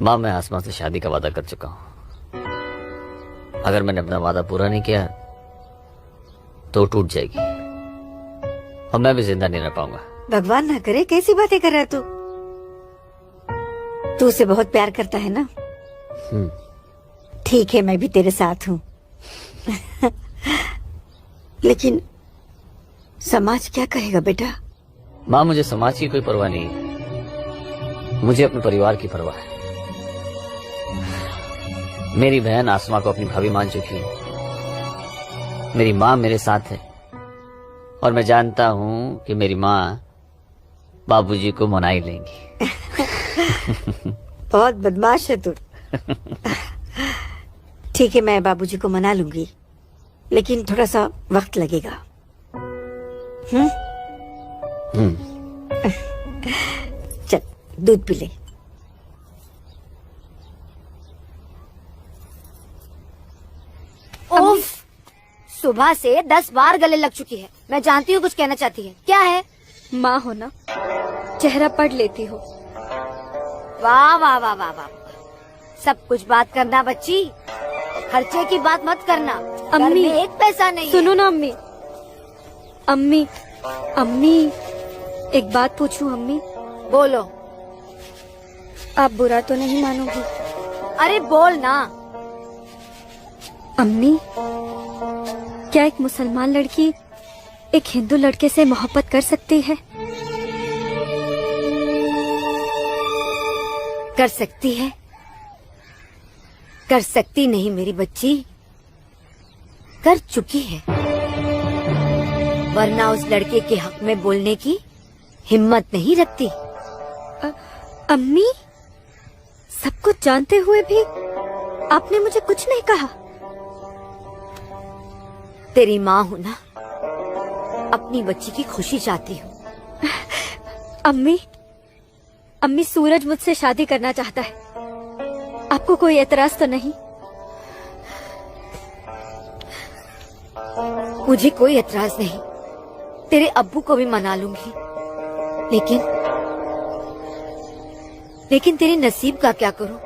माँ, मैं आसमा से शादी का वादा कर चुका हूँ। अगर मैंने अपना वादा पूरा नहीं किया तो टूट जाएगी और मैं भी जिंदा नहीं रह पाऊंगा। भगवान ना करे, कैसी बातें कर रहा तू? तू उसे बहुत प्यार करता है ना? ठीक है, मैं भी तेरे साथ हूँ। लेकिन समाज क्या कहेगा बेटा? माँ, मुझे समाज की कोई परवाह नहीं है, मुझे अपने परिवार की परवाह है। मेरी बहन आसमा को अपनी भाभी मान चुकी है, मेरी माँ मेरे साथ है, और मैं जानता हूँ कि मेरी माँ बाबूजी को मना ही लेंगी। बहुत बदमाश है तू। ठीक है, मैं बाबूजी को मना लूंगी, लेकिन थोड़ा सा वक्त लगेगा। चल दूध पी ले। उफ, सुबह से 10 बार गले लग चुकी है। मैं जानती हूँ कुछ कहना चाहती है, क्या है? माँ हो ना, चेहरा पढ़ लेती हो। वाह वाह वाह वाह वाह, सब कुछ बात करना बच्ची, खर्चे की बात मत करना। अम्मी, घर में एक पैसा नहीं सुनो है। ना अम्मी। अम्मी, अम्मी, एक बात पूछूं अम्मी? बोलो। आप बुरा तो नहीं मानोगी? अरे बोल ना। अम्मी, क्या एक मुसलमान लड़की एक हिंदू लड़के से मोहब्बत कर सकती है? कर सकती है, कर सकती नहीं मेरी बच्ची, कर चुकी है। वरना उस लड़के के हक में बोलने की हिम्मत नहीं रखती। अम्मी, सब कुछ जानते हुए भी आपने मुझे कुछ नहीं कहा। तेरी माँ हूँ ना, अपनी बच्ची की खुशी चाहती हूँ। अम्मी, अम्मी, सूरज मुझसे शादी करना चाहता है, आपको कोई एतराज तो नहीं? मुझे कोई एतराज नहीं, तेरे अब्बू को भी मना लूंगी, लेकिन तेरे नसीब का क्या करूं?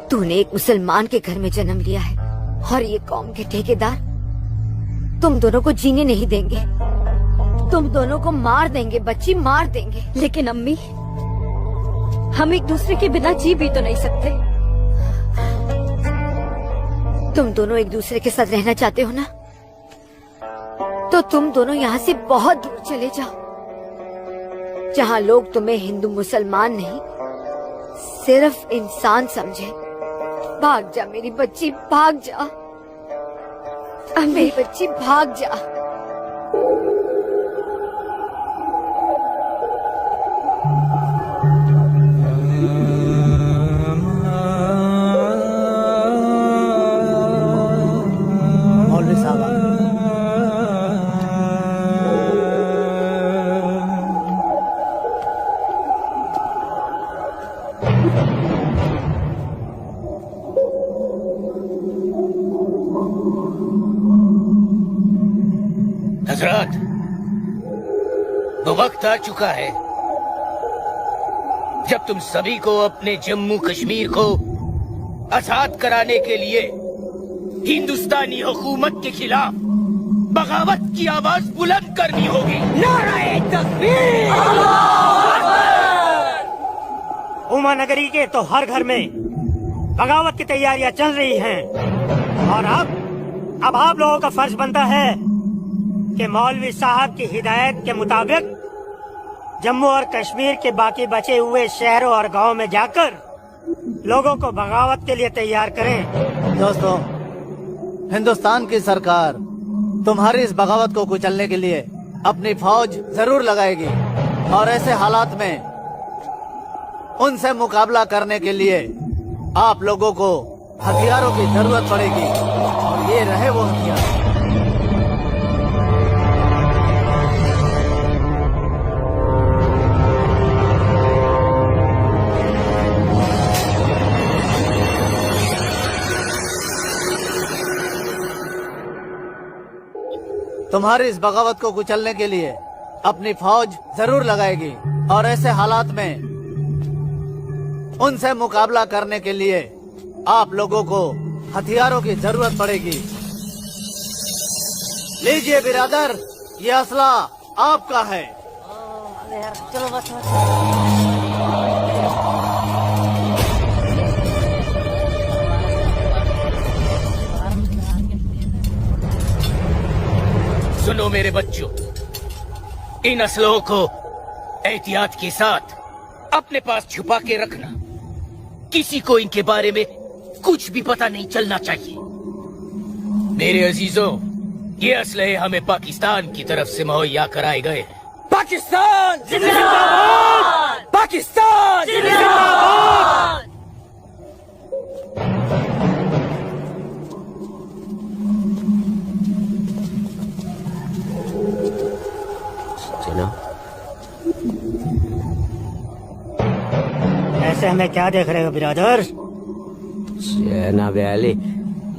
तूने एक मुसलमान के घर में जन्म लिया है, और ये कौम के ठेकेदार तुम दोनों को जीने नहीं देंगे, तुम दोनों को मार देंगे बच्ची, मार देंगे। लेकिन अम्मी, हम एक दूसरे के बिना जी भी तो नहीं सकते। तुम दोनों एक दूसरे के साथ रहना चाहते हो ना, तो तुम दोनों यहाँ से बहुत दूर चले जाओ, जहाँ लोग तुम्हें हिंदू मुसलमान नहीं, सिर्फ इंसान समझे। भाग जा मेरी बच्ची, भाग जा मेरी बच्ची, भाग जा। मौलवी साहब आ गए। हजरत, वो वक्त आ चुका है जब तुम सभी को अपने जम्मू कश्मीर को आजाद कराने के लिए हिंदुस्तानी हुकूमत के खिलाफ बगावत की आवाज बुलंद करनी होगी। नारे तकबीर! उमा नगरी के तो हर घर में बगावत की तैयारियां चल रही हैं और अब आप लोगों का फर्ज बनता है कि मौलवी साहब की हिदायत के मुताबिक जम्मू और कश्मीर के बाकी बचे हुए शहरों और गांवों में जाकर लोगों को बगावत के लिए तैयार करें। दोस्तों, हिंदुस्तान की सरकार तुम्हारी इस बगावत को कुचलने के लिए अपनी फौज जरूर लगाएगी और ऐसे हालात में उनसे मुकाबला करने के लिए आप लोगों को हथियारों की जरूरत पड़ेगी और ये रहे वो हथियार। तुम्हारी इस बगावत को कुचलने के लिए अपनी फौज जरूर लगाएगी और ऐसे हालात में उनसे मुकाबला करने के लिए आप लोगों को हथियारों की जरूरत पड़ेगी। लीजिए बिरादर, ये असला आपका है। चलो बस सुनो मेरे बच्चों, इन असलों को एहतियात के साथ अपने पास छुपा के रखना। किसी को इनके बारे में कुछ भी पता नहीं चलना चाहिए। मेरे अजीजों, ये असलहे हमें पाकिस्तान की तरफ से मुहैया कराए गए हैं। पाकिस्तान जिंदाबाद! पाकिस्तान जिंदाबाद! ऐसे हमें क्या देख रहे हो बिरादर? जनाब अली,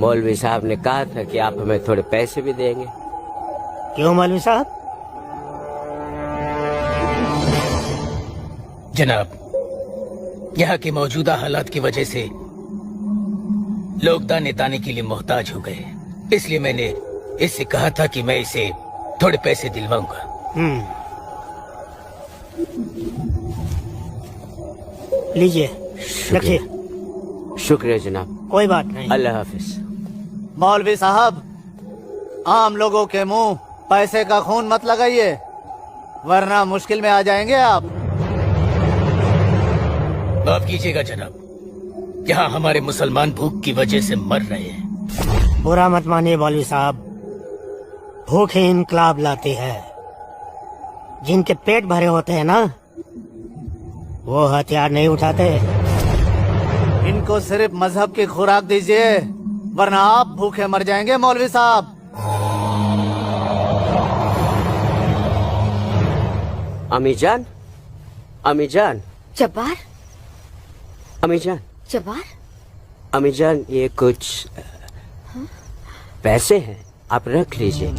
मौलवी साहब ने कहा था कि आप हमें थोड़े पैसे भी देंगे। क्यों मौलवी साहब? जनाब, यहाँ के मौजूदा हालात की वजह से लोग दाने दाने के लिए मोहताज हो गए, इसलिए मैंने इससे कहा था कि मैं इसे थोड़े पैसे दिलवाऊंगा। लीजिए, रखिए। शुक्रिया जनाब। कोई बात नहीं। अल्लाह हाफिज। मौलवी साहब, आम लोगों के मुंह पैसे का खून मत लगाइए, वरना मुश्किल में आ जाएंगे आप। माफ कीजिएगा जनाब, यहाँ हमारे मुसलमान भूख की वजह से मर रहे हैं। बुरा मत मानिए मौलवी साहब, भूख ही इनकलाब लाती है। जिनके पेट भरे होते हैं ना, वो हथियार नहीं उठाते। इनको सिर्फ मजहब की खुराक दीजिए, वरना आप भूखे मर जाएंगे मौलवी साहब। अमीजान, अमीजान, जब्बार, अमीजान, जब्बार, अमीजान, ये कुछ पैसे हैं, आप रख लीजिए।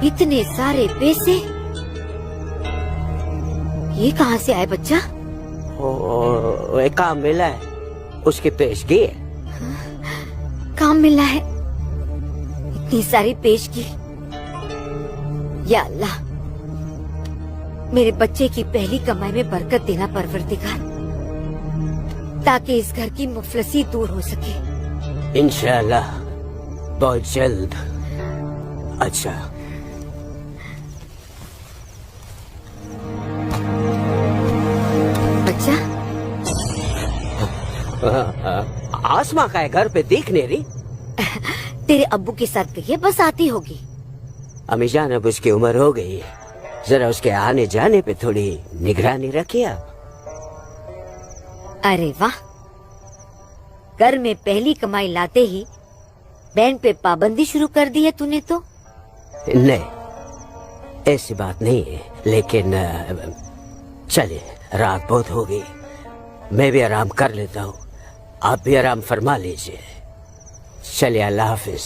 इतने सारे पैसे ये कहाँ से आए बच्चा? एक काम मिला है, उसकी पेशगी है। काम मिला है? इतनी सारी पेशगी। या अल्लाह, मेरे बच्चे की पहली कमाई में बरकत देना परवरदिगार, ताकि इस घर की मुफलसी दूर हो सके। इंशाअल्लाह बहुत जल्द। अच्छा, बच्चा, आसमां का है, घर पे दिख नहीं रही। तेरे अब्बू के साथ गई है, बस आती होगी। अमीजान, अब उसकी उम्र हो गई है, जरा उसके आने जाने पे थोड़ी निगरानी रखिए आप। अरे वाह, घर में पहली कमाई लाते ही बैंड पे पाबंदी शुरू कर दी है तूने तो। नहीं, ऐसी बात नहीं है, लेकिन चलिए, रात बहुत हो गई, मैं भी आराम कर लेता हूँ, आप भी आराम फरमा लीजिए। चलिए, अल्लाह हाफिज।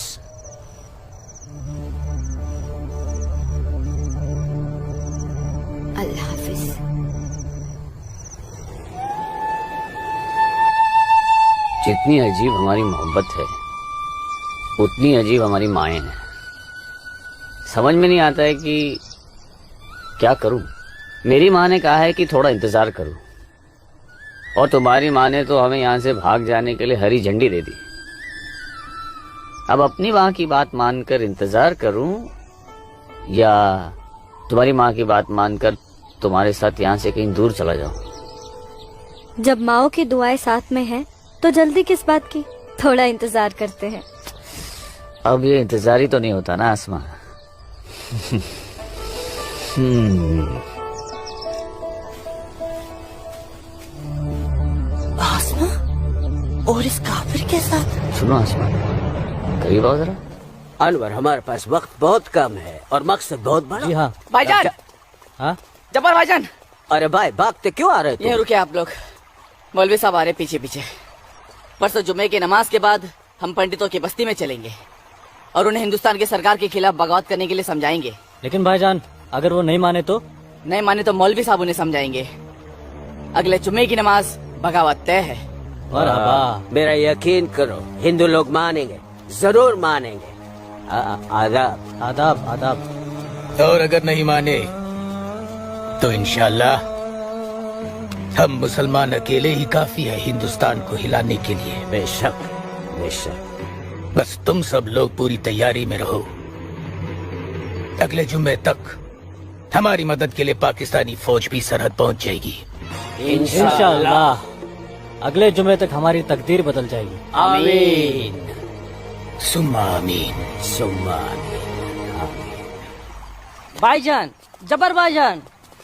अल्लाह हाफिज। जितनी अजीब हमारी मोहब्बत है, उतनी अजीब हमारी माएं हैं। समझ में नहीं आता है कि क्या करूं। मेरी माँ ने कहा है कि थोड़ा इंतजार करो, और तुम्हारी माँ ने तो हमें यहाँ से भाग जाने के लिए हरी झंडी दे दी। अब अपनी माँ की बात मानकर इंतजार करूं या तुम्हारी माँ की बात मानकर तुम्हारे साथ यहाँ से कहीं दूर चला जाऊं? जब माओ की दुआएं साथ में हैं, तो जल्दी किस बात की? थोड़ा इंतजार करते हैं। अब ये इंतजार ही तो नहीं होता ना आसमा। आसमा और इस काफिर के साथ? सुनो आसमा, करीब आओ जरा। अनवर, हमारे पास वक्त बहुत कम है और मकसद बहुत बड़ा। जी हाँ भाईजान। हाँ जब्बार भाईजान। अरे भाई, भागते क्यों आ रहे ये रुके आप लोग, मौलवी साहब आ रहे पीछे पीछे। परसों जुम्मे की नमाज के बाद हम पंडितों की बस्ती में चलेंगे और उन्हें हिंदुस्तान की सरकार के खिलाफ बगावत करने के लिए समझाएंगे। लेकिन भाईजान, अगर वो नहीं माने तो? नहीं माने तो मौलवी साहब उन्हें समझाएंगे। अगले जुम्मे की नमाज बगावत तय है। मेरा यकीन करो, हिंदू लोग मानेंगे, जरूर मानेंगे। आदाब आदाब आदाब। और अगर नहीं माने तो इंशाल्लाह हम मुसलमान अकेले ही काफी है हिंदुस्तान को हिलाने के लिए। बेशक बेशक। बस तुम सब लोग पूरी तैयारी में रहो। अगले जुम्मे तक हमारी मदद के लिए पाकिस्तानी फौज भी सरहद पहुंच जाएगी। इंशाल्लाह अगले जुमे तक हमारी तकदीर बदल जाएगी। आमीन सुम्मा आमीन सुम्मा आमीन। भाईजान, जबर भाईजान,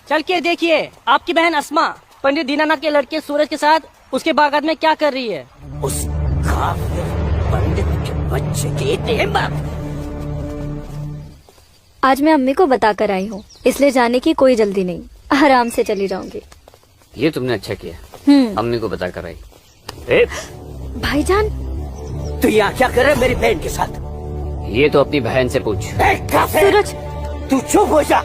चल के देखिए आपकी बहन अस्मा पंडित दीनानाथ के लड़के सूरज के साथ उसके बागात में क्या कर रही है। उस काफिर पंडित के बच्चे की इतनी हिम्मत। आज मैं अम्मी को बता कर आई हूँ, इसलिए जाने की कोई जल्दी नहीं, आराम से चली जाऊंगी। ये तुमने अच्छा किया, अम्मी को बता कर आई। भाईजान, तू यहाँ क्या कर रहा है मेरी बहन के साथ? ये तो अपनी बहन से पूछ। सूरज, तू चुप हो जा।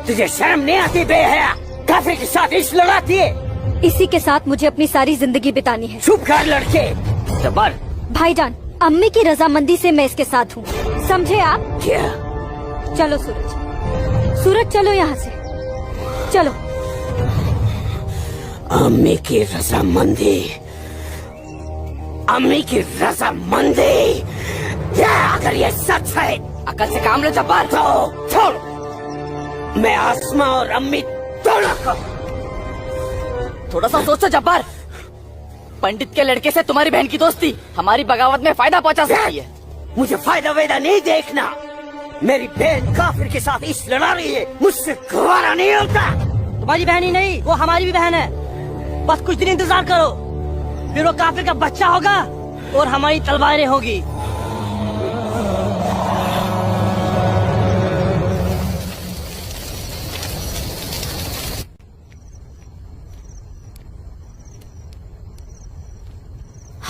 तुझे शर्म नहीं आती बेहया? काफिर के साथ इश्क लड़ाती है। इसी के साथ मुझे अपनी सारी जिंदगी बितानी है। चुप कर लड़के। जब्बार। भाईजान, अम्मी की रजामंदी से मैं इसके साथ हूँ, समझे आप? क्या? चलो सूरज, सूरज चलो यहाँ से, चलो। अम्मी की रजामंदी, अम्मी की रजामंदी। अगर ये सच है, अकल से काम लो जब्बार। तो छोड़, मैं आसमा और अम्मी दोनों को। थोड़ा सा सोचो जब्बार, पंडित के लड़के से तुम्हारी बहन की दोस्ती हमारी बगावत में फायदा पहुंचा सकती है। मुझे फायदा वेदा नहीं देखना। मेरी बहन काफिर के साथ इश्क लड़ा रही है, मुझसे गवारा नहीं होता। तुम्हारी बहन ही नहीं, वो हमारी भी बहन है। बस कुछ दिन इंतजार करो, फिर वो काफिर का बच्चा होगा और हमारी तलवारें होगी।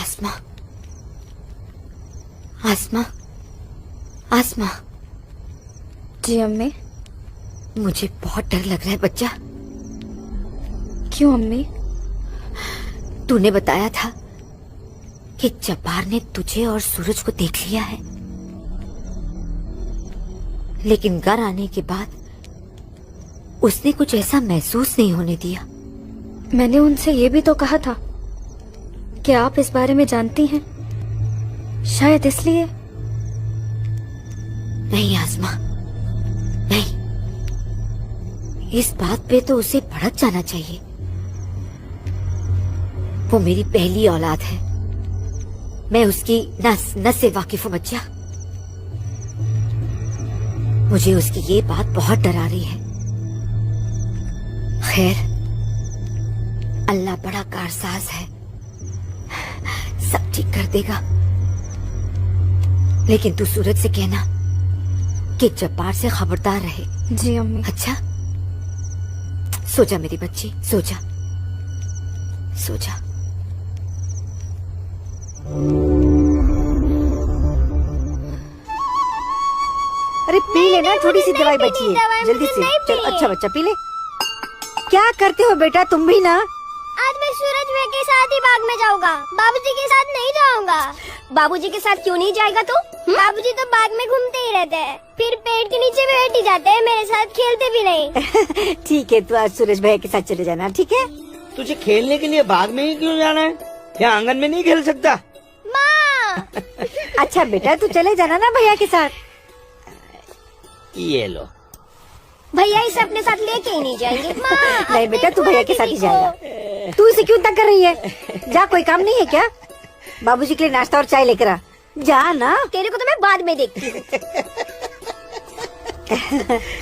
आसमा, आसमा, आसमा। जी अम्मी। मुझे बहुत डर लग रहा है बच्चा। क्यों अम्मी? तूने बताया था कि जब्बार ने तुझे और सूरज को देख लिया है, लेकिन घर आने के बाद उसने कुछ ऐसा महसूस नहीं होने दिया। मैंने उनसे ये भी तो कहा था कि आप इस बारे में जानती हैं, शायद इसलिए। नहीं आसमा, नहीं, इस बात पे तो उसे भड़क जाना चाहिए। वो मेरी पहली औलाद है, मैं उसकी नस नस से वाकिफ हूँ बच्चा। मुझे उसकी ये बात बहुत डरा रही है। खैर, अल्लाह बड़ा कारसाज है, सब ठीक कर देगा। लेकिन तू सूरज से कहना कि जब्बार से खबरदार रहे। जी अम्मी। अच्छा, सो जा मेरी बच्ची, सो जा, सो जा। अरे पी लेना, थोड़ी सी दवाई बची है, जल्दी से। चल अच्छा बच्चा पी ले। क्या करते हो बेटा तुम भी ना? आज मैं सूरज भाई के साथ ही बाग में जाऊंगा, बाबूजी के साथ नहीं जाऊंगा। बाबूजी के साथ क्यों नहीं जाएगा तू? बाबूजी तो बाग में घूमते ही रहते हैं, फिर पेड़ के नीचे भी बैठ ही जाते हैं, मेरे साथ खेलते भी नहीं। ठीक है, तू आज सूरज भैया के साथ चले जाना, ठीक है? तुझे खेलने के लिए बाग में ही क्यों जाना है? क्या आंगन में नहीं खेल सकता? माँ अच्छा बेटा, तू चले जाना ना भैया के साथ। ये लो। भैया इसे अपने साथ लेके ही नहीं जाएंगे। माँ नहीं बेटा, तू भैया के साथ ही जाएगा। तू इसे क्यों तंग कर रही है? जा, कोई काम नहीं है क्या? बाबूजी के लिए नाश्ता और चाय लेकर आ। जा ना। तेरे को तो मैं बाद में देखती हूँ।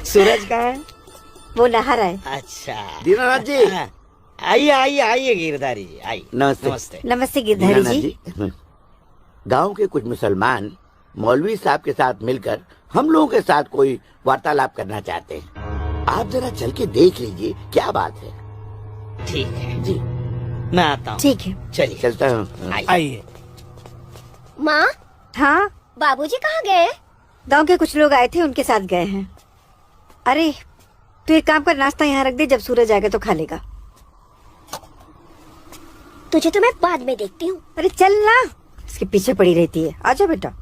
सूरज कहाँ है? वो नहा रहा है। अच्छा दीनानाथ जी। आइए आइए आइए गिरधारी जी, आइए। नमस्ते। नमस्ते। नमस्ते गिरधारी दीनानाथ जी। गांव के कुछ मुसलमान मौलवी साहब के साथ मिलकर हम लोगों के साथ कोई वार्तालाप करना चाहते हैं। आप जरा चल के देख लीजिए क्या बात है। ठीक है जी, मैं आता हूँ। ठीक है, चलिए चलता हूँ। आइए। माँ हाँ बाबूजी कहाँ गए? गांव के कुछ लोग आए थे, उनके साथ गए हैं। अरे तू एक काम कर, नाश्ता यहाँ रख दे, जब सूरज आएगा तो खा लेगा। तुझे तो मैं बाद में देखती हूँ। अरे चल ना, इसके पीछे पड़ी रहती है। आजा बेटा।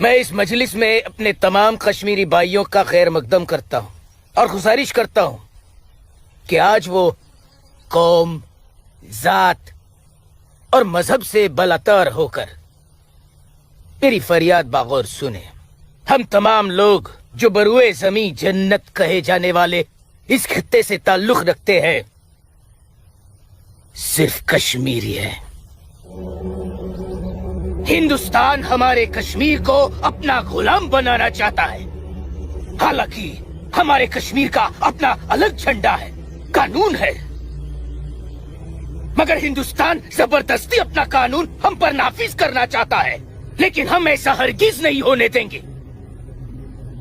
मैं इस मजलिस में अपने तमाम कश्मीरी भाइयों का खैर मकदम करता हूँ और गुजारिश करता हूँ कि आज वो कौम, जात और मजहब से बलातर होकर मेरी फरियाद बागौर सुने। हम तमाम लोग जो बरुए जमी जन्नत कहे जाने वाले इस खित्ते से ताल्लुक रखते हैं, सिर्फ कश्मीरी है। हिंदुस्तान हमारे कश्मीर को अपना गुलाम बनाना चाहता है। हालांकि हमारे कश्मीर का अपना अलग झंडा है, कानून है, मगर हिंदुस्तान जबरदस्ती अपना कानून हम पर नाफिज करना चाहता है। लेकिन हम ऐसा हरगिज नहीं होने देंगे।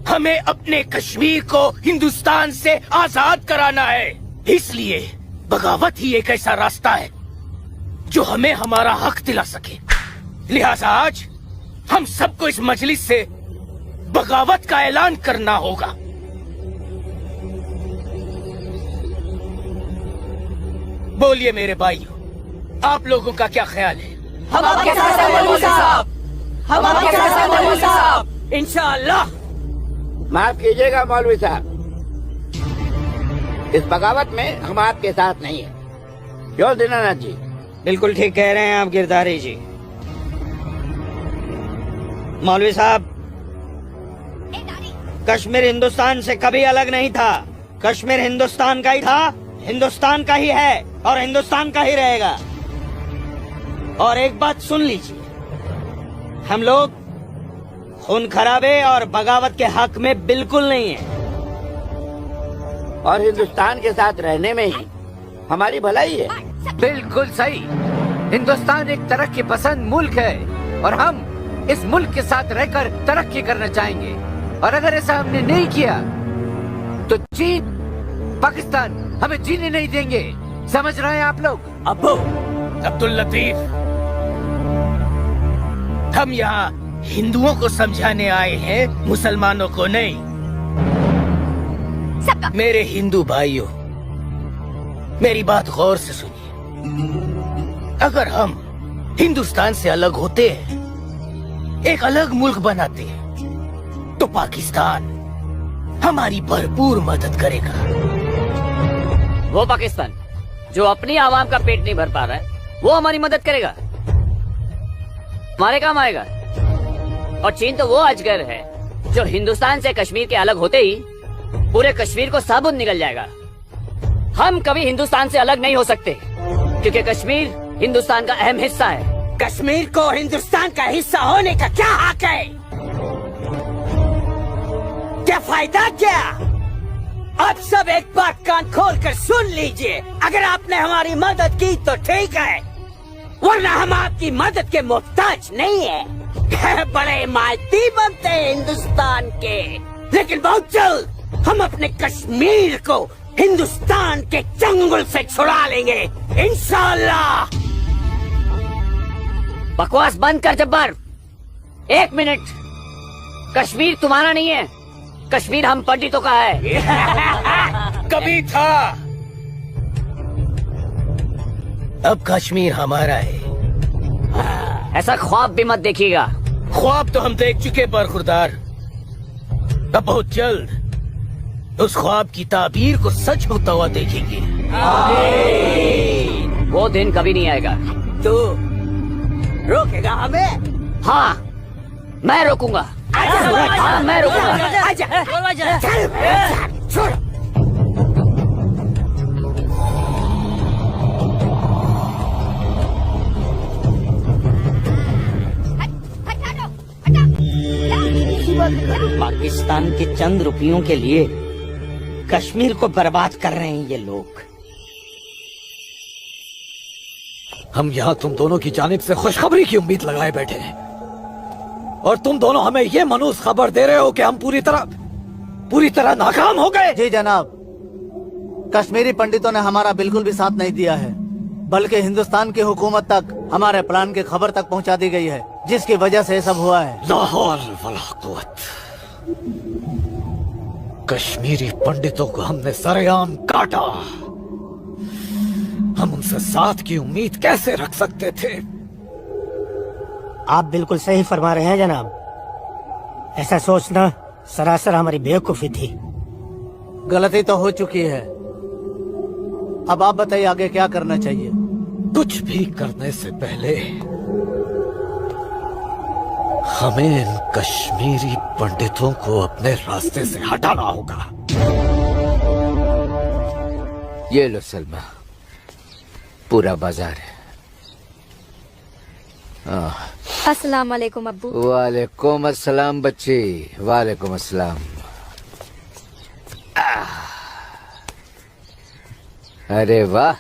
हमें अपने कश्मीर को हिंदुस्तान से आजाद कराना है। इसलिए बगावत ही एक ऐसा रास्ता है जो हमें हमारा हक दिला सके। लिहाजा आज हम सबको इस मजलिस से बगावत का ऐलान करना होगा। बोलिए मेरे भाइयों, आप लोगों का क्या ख्याल है? हम आपके साथ हैं मौलवी साहब, हम आपके साथ हैं मौलवी साहब, इंशाअल्लाह। माफ कीजिएगा मौलवी साहब, इस बगावत में हम आपके साथ नहीं है। क्यों दीनानाथ जी? बिल्कुल ठीक कह रहे हैं आप गिरधारी जी। मौलवी साहब, कश्मीर हिंदुस्तान से कभी अलग नहीं था। कश्मीर हिंदुस्तान का ही था, हिंदुस्तान का ही है और हिंदुस्तान का ही रहेगा। और एक बात सुन लीजिए, हम लोग खून खराबे और बगावत के हक में बिल्कुल नहीं है। और हिंदुस्तान के साथ रहने में ही हमारी भलाई है। बिल्कुल सही। हिंदुस्तान एक तरक्की पसंद मुल्क है और हम इस मुल्क के साथ रहकर तरक्की करना चाहेंगे। और अगर ऐसा हमने नहीं किया तो चीन, पाकिस्तान हमें जीने नहीं देंगे। समझ रहे हैं आप लोग? अब्बू अब्दुल लतीफ, हम यहाँ हिंदुओं को समझाने आए हैं, मुसलमानों को नहीं। मेरे हिंदू भाइयों, मेरी बात गौर से सुनिए। अगर हम हिंदुस्तान से अलग होते हैं, एक अलग मुल्क बनाते हैं, तो पाकिस्तान हमारी भरपूर मदद करेगा। वो पाकिस्तान जो अपनी आवाम का पेट नहीं भर पा रहा है, वो हमारी मदद करेगा, हमारे काम आएगा। और चीन तो वो अजगर है जो हिंदुस्तान से कश्मीर के अलग होते ही पूरे कश्मीर को साबुत निकल जाएगा। हम कभी हिंदुस्तान से अलग नहीं हो सकते, क्योंकि कश्मीर हिंदुस्तान का अहम हिस्सा है। कश्मीर को हिंदुस्तान का हिस्सा होने का क्या हक है? क्या फायदा क्या? अब सब एक बात कान खोल कर सुन लीजिए। अगर आपने हमारी मदद की तो ठीक है, वरना हम आपकी मदद के मोहताज नहीं है। बड़े मालती बनते हैं हिंदुस्तान के, लेकिन बहुत जल्द हम अपने कश्मीर को हिंदुस्तान के चंगुल से छुड़ा लेंगे, इंशाअल्लाह। बकवास बंद कर जब्बार। एक मिनट, कश्मीर तुम्हारा नहीं है, कश्मीर हम पंडितों का है। कभी था, अब कश्मीर हमारा है। ऐसा ख्वाब भी मत देखिएगा। ख्वाब तो हम देख चुके बरखुरदार, अब बहुत जल्द उस ख्वाब की ताबीर को सच होता हुआ देखेंगे। वो दिन कभी नहीं आएगा। तो रोकेगा हमें? हाँ, मैं रोकूंगा। हाँ, मैं रोकूंगा। छोड़। पाकिस्तान के चंद रुपयों के लिए कश्मीर को बर्बाद कर रहे हैं ये लोग। हम यहाँ तुम दोनों की जानिब से खुशखबरी की उम्मीद लगाए बैठे हैं, और तुम दोनों हमें ये मनूस खबर दे रहे हो कि हम पूरी तरह नाकाम हो गए। जी जनाब, कश्मीरी पंडितों ने हमारा बिल्कुल भी साथ नहीं दिया है, बल्कि हिंदुस्तान की हुकूमत तक हमारे प्लान की खबर तक पहुंचा दी गई है, जिसकी वजह से ये सब हुआ है। ला हौल वला कुव्वत। कश्मीरी पंडितों को हमने सरेआम काटा। हम उनसे साथ की उम्मीद कैसे रख सकते थे? आप बिल्कुल सही फरमा रहे हैं जनाब। ऐसा सोचना सरासर हमारी बेवकूफी थी। गलती तो हो चुकी है, अब आप बताइए आगे क्या करना चाहिए। कुछ भी करने से पहले हमें इन कश्मीरी पंडितों को अपने रास्ते से हटाना होगा। ये लो सलमा, पूरा बाजार है। अस्सलाम वालेकुम अब्बू। वालेकुम अस्सलाम बच्ची, वालेकुम अस्सलाम। अरे वाह,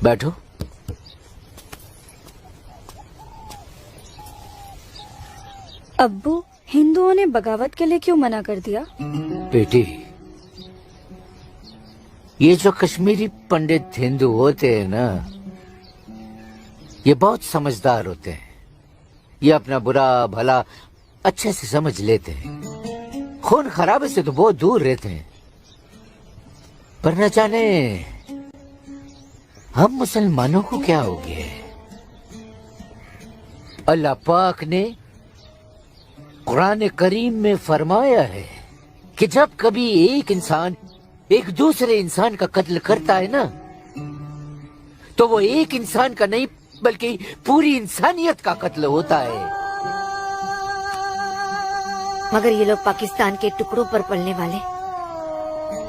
बैठो। अब्बू, हिंदुओं ने बगावत के लिए क्यों मना कर दिया? बेटी, ये जो कश्मीरी पंडित हिंदू होते हैं ना, ये बहुत समझदार होते हैं। ये अपना बुरा भला अच्छे से समझ लेते हैं। खून खराबे से तो बहुत दूर रहते हैं। पर न जाने हम मुसलमानों को क्या हो गया है। अल्लाह पाक ने कुरान करीम में फरमाया है कि जब कभी एक इंसान एक दूसरे इंसान का कत्ल करता है ना, तो वो एक इंसान का नहीं बल्कि पूरी इंसानियत का कत्ल होता है। मगर ये लोग पाकिस्तान के टुकड़ों पर पलने वाले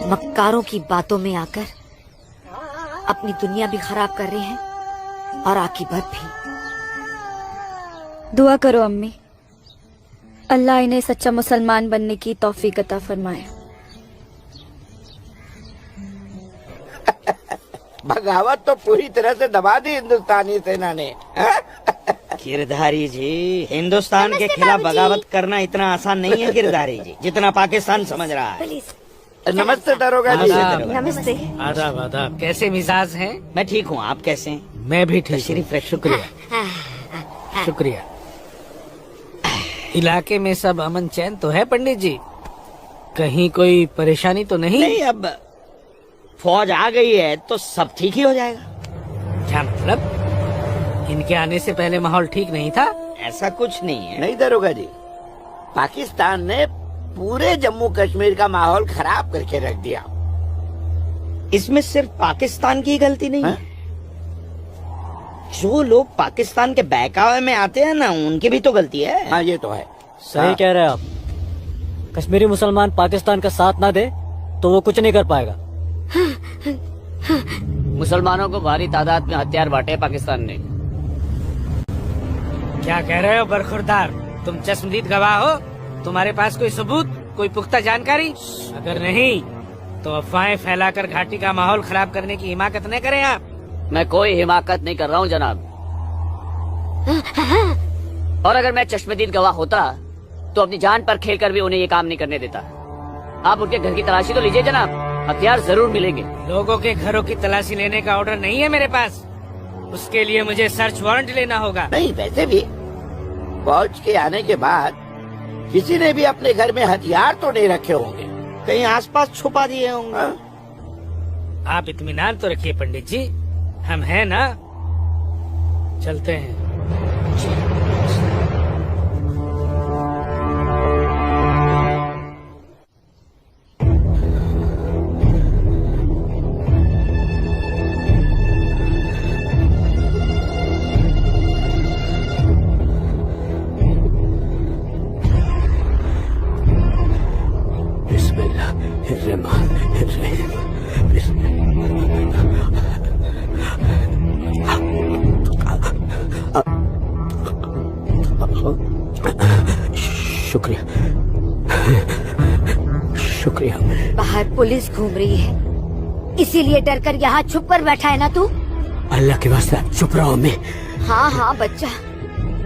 मक्कारों की बातों में आकर अपनी दुनिया भी खराब कर रहे हैं और आकीबत भी। दुआ करो अम्मी, अल्लाह इन्हें सच्चा मुसलमान बनने की तौफीक अता फरमाए। बगावत तो पूरी तरह से दबा दी हिंदुस्तानी सेना ने। गिरधारी जी, हिंदुस्तान के खिलाफ बगावत करना इतना आसान नहीं है गिरधारी जी, जितना पाकिस्तान समझ रहा है। नमस्ते दरोगा जी। नमस्ते। आदाब आदाब। कैसे मिजाज हैं? मैं ठीक हूँ, आप कैसे हैं? मैं भी ठीक तशरीफ रखिए। शुक्रिया शुक्रिया। इलाके में सब अमन चैन तो है पंडित जी? कहीं कोई परेशानी तो नहीं? नहीं, अब फौज आ गई है तो सब ठीक ही हो जाएगा। क्या मतलब? इनके आने से पहले माहौल ठीक नहीं था? ऐसा कुछ नहीं है। नहीं दरोगा जी, पाकिस्तान ने पूरे जम्मू कश्मीर का माहौल खराब करके रख दिया। इसमें सिर्फ पाकिस्तान की गलती नहीं है। जो लोग पाकिस्तान के बहकावे में आते हैं ना, उनकी भी तो गलती है। हाँ, ये तो है। सही कह रहे हैं आप। कश्मीरी मुसलमान पाकिस्तान का साथ ना दे तो वो कुछ नहीं कर पाएगा। मुसलमानों को भारी तादाद में हथियार बांटे पाकिस्तान ने। क्या कह रहे हो बरखुरदार? तुम चश्मदीद गवाह हो? तुम्हारे पास कोई सबूत, कोई पुख्ता जानकारी? अगर नहीं तो अफवाहें फैलाकर घाटी का माहौल खराब करने की हिमाकत न करें आप। मैं कोई हिमाकत नहीं कर रहा हूँ जनाब। और अगर मैं चश्मदीद गवाह होता तो अपनी जान पर खेलकर भी उन्हें ये काम नहीं करने देता। आप उनके घर की तलाशी तो लीजिए जनाब, हथियार जरूर मिलेंगे। लोगों के घरों की तलाशी लेने का ऑर्डर नहीं है मेरे पास। उसके लिए मुझे सर्च वारंट लेना होगा। नहीं, वैसे भी फौज के आने के बाद किसी ने भी अपने घर में हथियार तो नहीं रखे होंगे, कहीं आसपास छुपा दिए होंगे। आप इत्मीनान तो रखिए पंडित जी, हम हैं ना, चलते हैं। शुक्रिया, शुक्रिया। बाहर पुलिस घूम रही है, इसीलिए डर कर यहाँ छुप कर बैठा है ना तू? अल्लाह के वास्ते चुप रहो अम्मी। हाँ हाँ बच्चा,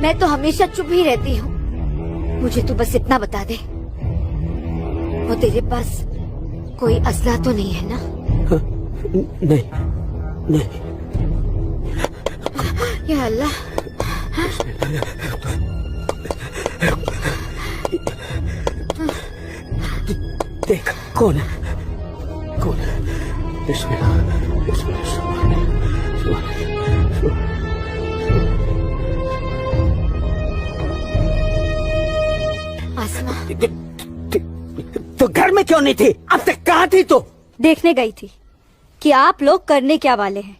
मैं तो हमेशा चुप ही रहती हूँ। मुझे तू बस इतना बता दे, वो तेरे पास कोई असला तो नहीं है ना? नहीं, नहीं। या अल्लाह, देख कौन है, कौन है? बिस्मिल्लाह, बिस्मिल्लाह, आसमा, तो घर में क्यों नहीं थी? अब तक कहाँ थी? तो देखने गई थी कि आप लोग करने क्या वाले हैं।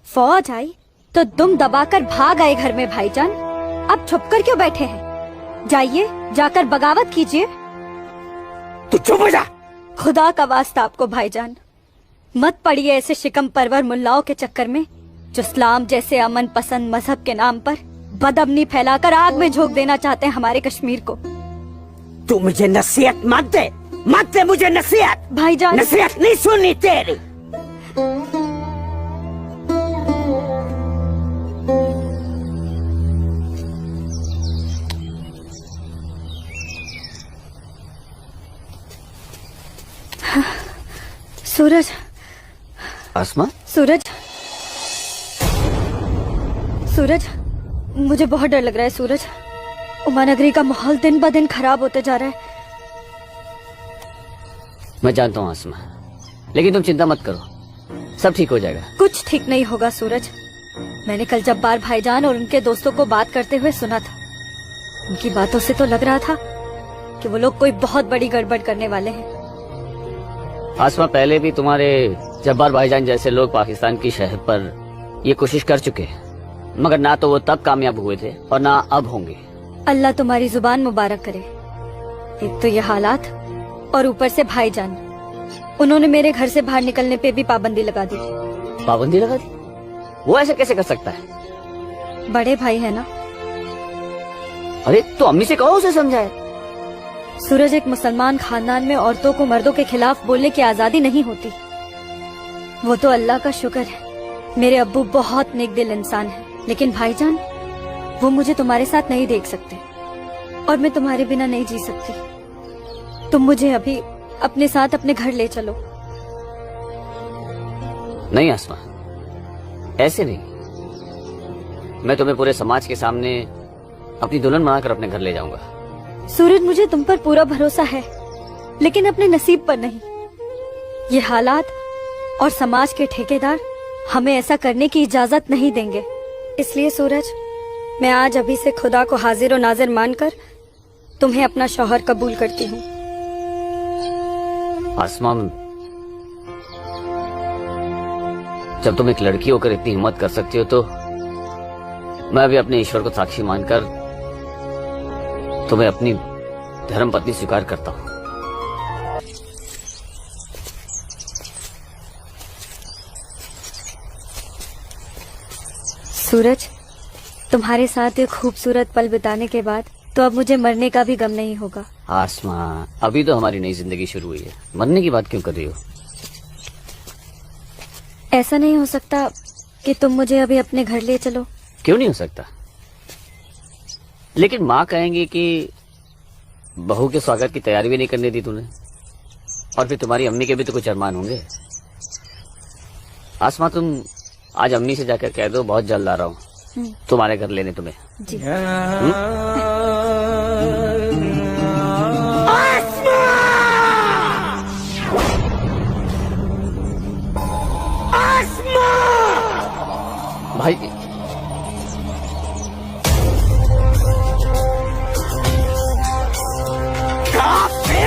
फौज आई तो दुम दबाकर भाग आए घर में भाईजान। अब छुपकर क्यों बैठे हैं? जाइए, जाकर बगावत कीजिए। तू चुप हो जा। खुदा का वास्ता आपको भाईजान, मत पड़िए ऐसे शिकम परवर मुल्लाओं के चक्कर में, जो इस्लाम जैसे अमन पसंद मजहब के नाम पर बदअमनी फैलाकर आग में झोंक देना चाहते हैं हमारे कश्मीर को। तू मुझे नसीहत मत दे, मत दे मुझे नसीहत। भाईजान, नसीहत नहीं सुननी तेरी। सूरज, आसमा, सूरज, सूरज, मुझे बहुत डर लग रहा है सूरज। उमानगरी का माहौल दिन ब दिन खराब होते जा रहा है। मैं जानता हूँ आसमा, लेकिन तुम चिंता मत करो, सब ठीक हो जाएगा। कुछ ठीक नहीं होगा सूरज। मैंने कल जब्बार भाईजान और उनके दोस्तों को बात करते हुए सुना था। उनकी बातों से तो लग रहा था कि वो लोग कोई बहुत बड़ी गड़बड़ करने वाले हैं। आसमा, पहले भी तुम्हारे जब्बार भाईजान जैसे लोग पाकिस्तान की शहर पर ये कोशिश कर चुके हैं, मगर ना तो वो तब कामयाब हुए थे और ना अब होंगे। अल्लाह तुम्हारी जुबान मुबारक करे। एक तो ये हालात और ऊपर से भाईजान, उन्होंने मेरे घर से बाहर निकलने पे भी पाबंदी लगा दी। पाबंदी लगा दी? वो ऐसे कैसे कर सकता है? बड़े भाई है ना। अरे तो अम्मी से कहो, उसे समझाए। सूरज, एक मुसलमान खानदान में औरतों को मर्दों के खिलाफ बोलने की आजादी नहीं होती। वो तो अल्लाह का शुक्र है, मेरे अब्बू बहुत नेक दिल इंसान है। लेकिन भाईजान, वो मुझे तुम्हारे साथ नहीं देख सकते और मैं तुम्हारे बिना नहीं जी सकती। तुम मुझे अभी अपने साथ अपने घर ले चलो। नहीं आसमा, ऐसे नहीं। मैं तुम्हें पूरे समाज के सामने अपनी दुल्हन बनाकर अपने घर ले जाऊंगा। सूरज, मुझे तुम पर पूरा भरोसा है, लेकिन अपने नसीब पर नहीं। ये हालात और समाज के ठेकेदार हमें ऐसा करने की इजाजत नहीं देंगे। इसलिए सूरज, मैं आज अभी से खुदा को हाजिर और नाजिर मानकर तुम्हें अपना शौहर कबूल करती हूँ। आसमा, जब तुम एक लड़की होकर इतनी हिम्मत कर सकती हो, तो मैं भी अपने ईश्वर को साक्षी मानकर तुम्हें अपनी धर्म पत्नी स्वीकार करता हूँ। सूरज, तुम्हारे साथ एक खूबसूरत पल बिताने के बाद तो अब मुझे मरने का भी गम नहीं होगा। आसमा, अभी तो हमारी नई जिंदगी शुरू हुई है, मरने की बात क्यों कर रही हो? ऐसा नहीं हो सकता कि तुम मुझे अभी अपने घर ले चलो? क्यों नहीं हो सकता? लेकिन माँ कहेंगी कि बहू के स्वागत की तैयारी भी नहीं करने दी तूने, और फिर तुम्हारी अम्मी के भी तो कुछ अरमान होंगे। आसमा, तुम आज अम्मी से जाकर कह दो बहुत जल्द आ रहा हूँ तुम्हारे घर लेने तुम्हें। जी। भाई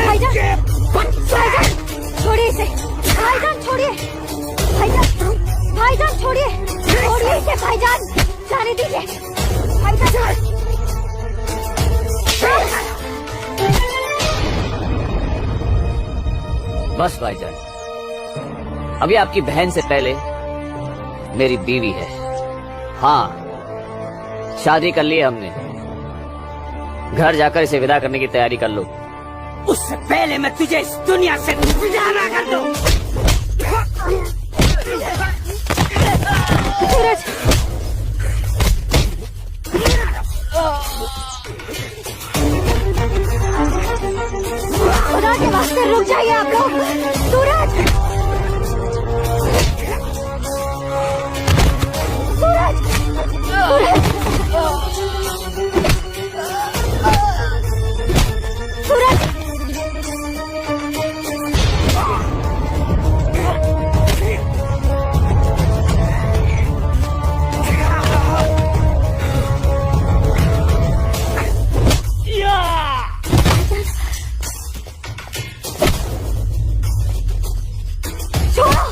भाईजान, भाईजान, छोड़िए इसे। भाईजान छोड़िए। भाईजान छोड़िए। छोड़िए इसे भाईजान, जाने दीजिए। भाईजान बस भाईजान, अभी आपकी बहन से पहले मेरी बीवी है। हाँ, शादी कर ली है हमने। घर जाकर इसे विदा करने की तैयारी कर लो। उससे पहले मैं तुझे इस दुनिया से विदा ना कर दूं। सूरज, खुदा के वास्ते रुक जाइए आप लोग। सूरज, सूरज, सूरज, सूरज। छोड़ो,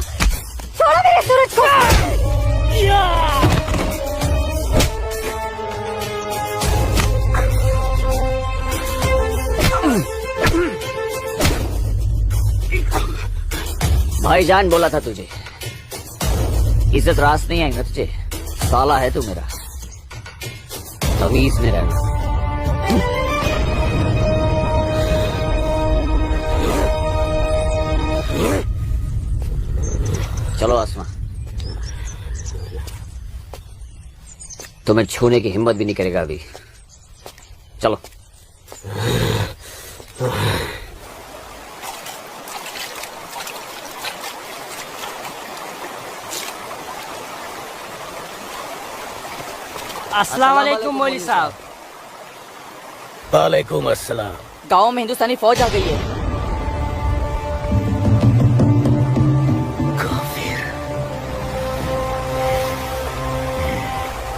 छोड़ो मेरे सूरज को। भाईजान बोला था तुझे, इज्जत रास नहीं आएगा तुझे। साला है तू मेरा, तमीज में रहना। चलो आसमा, तुम्हें छूने की हिम्मत भी नहीं करेगा अभी। चलो। अस्सलाम वालेकुम मौलवी साहब। वालेकुम अस्सलाम। गांव में हिंदुस्तानी फौज आ गई है। काफिर।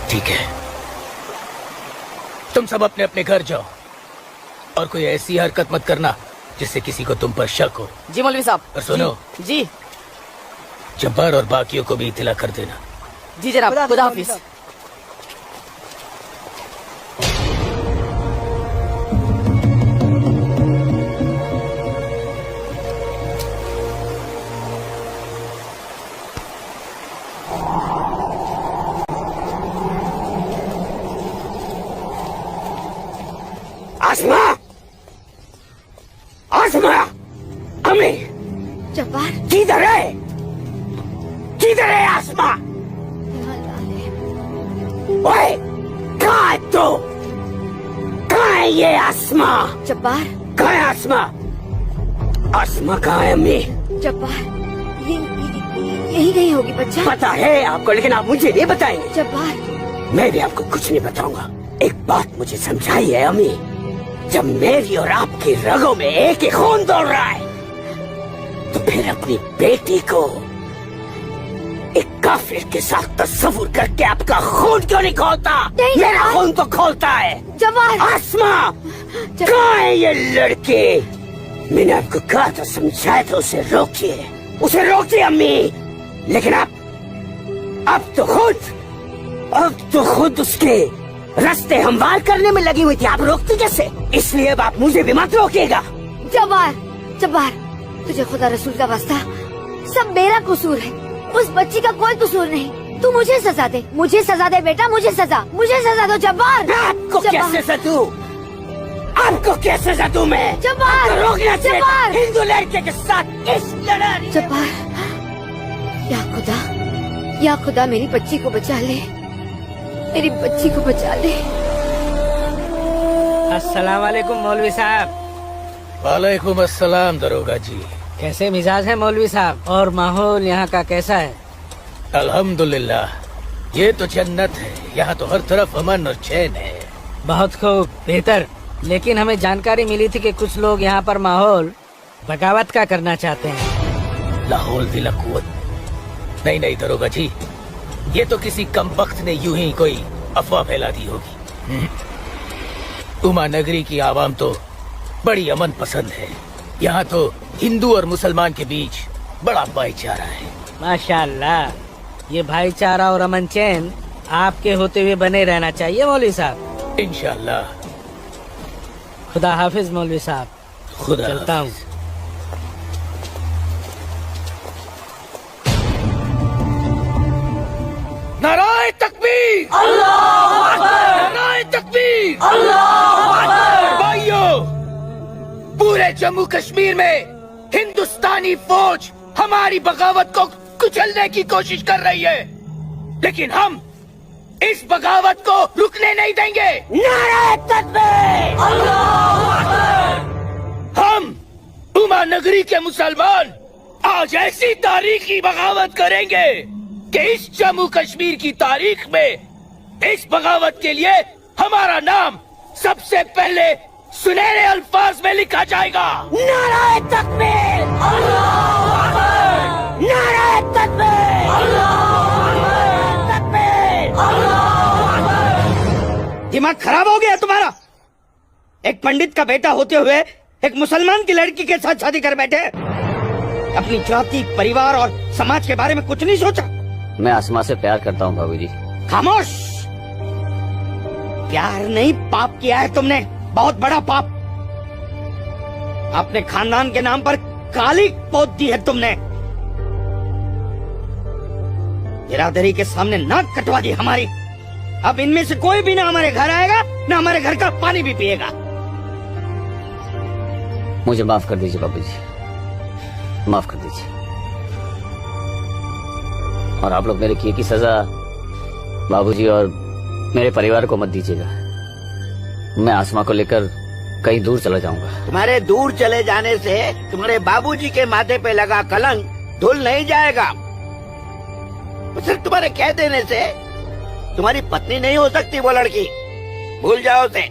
ठीक है, तुम सब अपने अपने घर जाओ और कोई ऐसी हरकत मत करना जिससे किसी को तुम पर शक हो। जी मौलवी साहब। और सुनो जी जब्बार और बाकियों को भी इत्तला कर देना। जी जनाब, खुदा हाफिज। आसमा, आसमा, अम्मी, जब्बार, किधर है? किधर है आसमा? ओए, कहाँ है तू? कहाँ है ये आसमा? जब्बार, कहाँ है आसमा? आसमा कहाँ है अम्मी? जब्बार, यही कहीं होगी बच्चा। पता है आपको, लेकिन आप मुझे नहीं बताएंगे। जब्बार, मैं भी आपको कुछ नहीं बताऊंगा। एक बात मुझे समझाई है अम्मी, जब मेरी और आपकी रगों में एक ही खून दौड़ रहा है, तो फिर अपनी बेटी को एक काफिर के साथ तस्वुर करके आपका खून क्यों नहीं खोलता? मेरा खून तो खोलता है। जब्बार, आसमा, कहाँ है ये लड़के? मैंने आपको कहा था, समझाया था, उसे रोकिए, उसे रोकिए अम्मी। लेकिन अब तो खुद उसके रास्ते हमवार करने में लगी हुई थी। आप रोकती कैसे? इसलिए अब आप मुझे भी मत रोकिएगा। जब्बार, जब्बार, तुझे खुदा रसूल का वास्ता, सब मेरा कसूर है, उस बच्ची का कोई कसूर नहीं। तू मुझे सजा दे, मुझे सजा दे बेटा, मुझे सजा दो जब्बार। आपको क्या सजा दूं? आपको क्या सजा दूं मैं? जब्बार, आपको रोकना चाहिए जब्बार, हिंदू लड़के के साथ इस लड़ाई। जब्बार, या खुदा मेरी बच्ची को बचा ले, मेरी बच्ची को बचा ले। अस्सलाम वालेकुम मौलवी साहब। वालेकुम अस्सलाम दरोगा जी। कैसे मिजाज है मौलवी साहब, और माहौल यहाँ का कैसा है? अल्हम्दुलिल्लाह, ये तो जन्नत है। यहाँ तो हर तरफ अमन और चैन है। बहुत खूब, बेहतर। लेकिन हमें जानकारी मिली थी कि कुछ लोग यहाँ पर माहौल बगावत का करना चाहते हैं। लाहौल दिला कुवत। नहीं नहीं दरोगा जी, ये तो किसी कमबख्त ने यूं ही कोई अफवाह फैला दी होगी। उमा नगरी की आवाम तो बड़ी अमन पसंद है। यहाँ तो हिंदू और मुसलमान के बीच बड़ा भाईचारा है। माशाल्लाह, ये भाईचारा और अमन चैन आपके होते हुए बने रहना चाहिए मौलवी साहब। इंशाल्लाह। खुदा हाफिज मौलवी साहब। खुदा चलता हूँ। नाराए तकबीर, अल्लाहू अकबर, नाराए तकबीर, अल्लाहू अकबर। भाइयों, पूरे जम्मू कश्मीर में हिंदुस्तानी फौज हमारी बगावत को कुचलने की कोशिश कर रही है, लेकिन हम इस बगावत को रुकने नहीं देंगे। नाराए तकबीर, अल्लाहू अकबर। हम उमा नगरी के मुसलमान आज ऐसी तारीखी बगावत करेंगे कि इस जम्मू कश्मीर की तारीख में इस बगावत के लिए हमारा नाम सबसे पहले सुनहरे अल्फाज में लिखा जाएगा। नाराए तकबीर, अल्लाहू अकबर। नाराए तकबीर, अल्लाहू अकबर। तकबीर, अल्लाहू अकबर। दिमाग खराब हो गया तुम्हारा? एक पंडित का बेटा होते हुए एक मुसलमान की लड़की के साथ शादी कर बैठे। अपनी जाति, परिवार और समाज के बारे में कुछ नहीं सोचा। मैं आसमा से प्यार करता हूँ बाबूजी। खामोश। प्यार नहीं, पाप किया है तुमने, बहुत बड़ा पाप। अपने खानदान के नाम पर काली पोत दी है तुमने। बिरादरी के सामने नाक कटवा दी हमारी। अब इनमें से कोई भी ना हमारे घर आएगा, ना हमारे घर का पानी भी पिएगा। मुझे माफ कर दीजिए बाबूजी, माफ कर दीजिए। और आप लोग मेरे किए की सजा बाबूजी और मेरे परिवार को मत दीजिएगा। मैं आसमा को लेकर कहीं दूर चला जाऊंगा। तुम्हारे दूर चले जाने से तुम्हारे बाबूजी के माथे पे लगा कलंक धुल नहीं जाएगा। सिर्फ तुम्हारे कह देने से तुम्हारी पत्नी नहीं हो सकती वो लड़की, भूल जाओ उसे।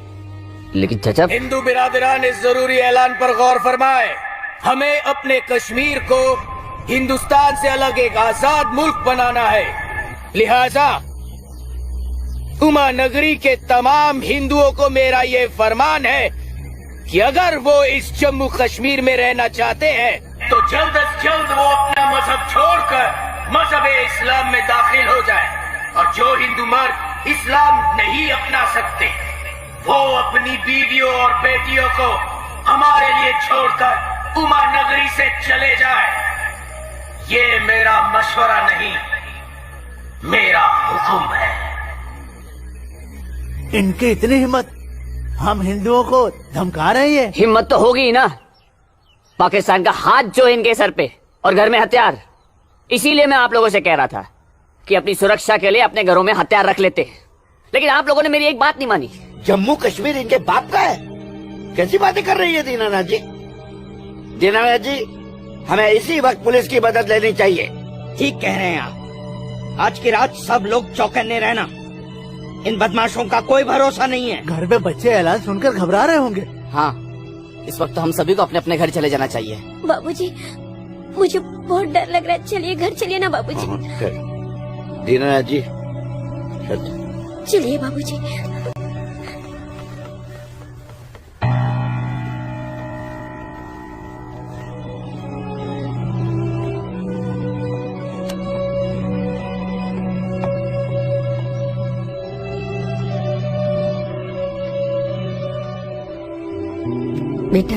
लेकिन चाचा, हिंदू बिरादरान इस जरूरी ऐलान पर गौर फरमाए। हमें अपने कश्मीर को हिंदुस्तान से अलग एक आजाद मुल्क बनाना है। लिहाजा उमा नगरी के तमाम हिंदुओं को मेरा ये फरमान है कि अगर वो इस जम्मू कश्मीर में रहना चाहते हैं तो जल्द से जल्द वो अपना मजहब छोड़कर मजहब इस्लाम में दाखिल हो जाए। और जो हिंदू मर्द इस्लाम नहीं अपना सकते वो अपनी बीवियों और बेटियों को हमारे लिए छोड़कर उमा नगरी से चले जाए। ये मेरा मशवरा नहीं, मेरा हुक्म है। इनकी इतनी हिम्मत, हम हिंदुओं को धमका रहे हैं। हिम्मत तो होगी ना, पाकिस्तान का हाथ जो है इनके सर पे और घर में हथियार। इसीलिए मैं आप लोगों से कह रहा था कि अपनी सुरक्षा के लिए अपने घरों में हथियार रख लेते, लेकिन आप लोगों ने मेरी एक बात नहीं मानी। जम्मू कश्मीर इनके बाप का है? कैसी बातें कर रही है दीनानाथ जी? दीनानाथ जी, हमें इसी वक्त पुलिस की मदद लेनी चाहिए। ठीक कह रहे हैं आप। आज की रात सब लोग चौकन्ने रहना। इन बदमाशों का कोई भरोसा नहीं है। घर में बच्चे ऐलान सुनकर घबरा रहे होंगे। हाँ, इस वक्त तो हम सभी को अपने अपने घर चले जाना चाहिए। बाबूजी, मुझे बहुत डर लग रहा है। चलिए घर चलिए ना बाबूजी। दीनानाथ जी, चलिए बाबूजी। बेटा,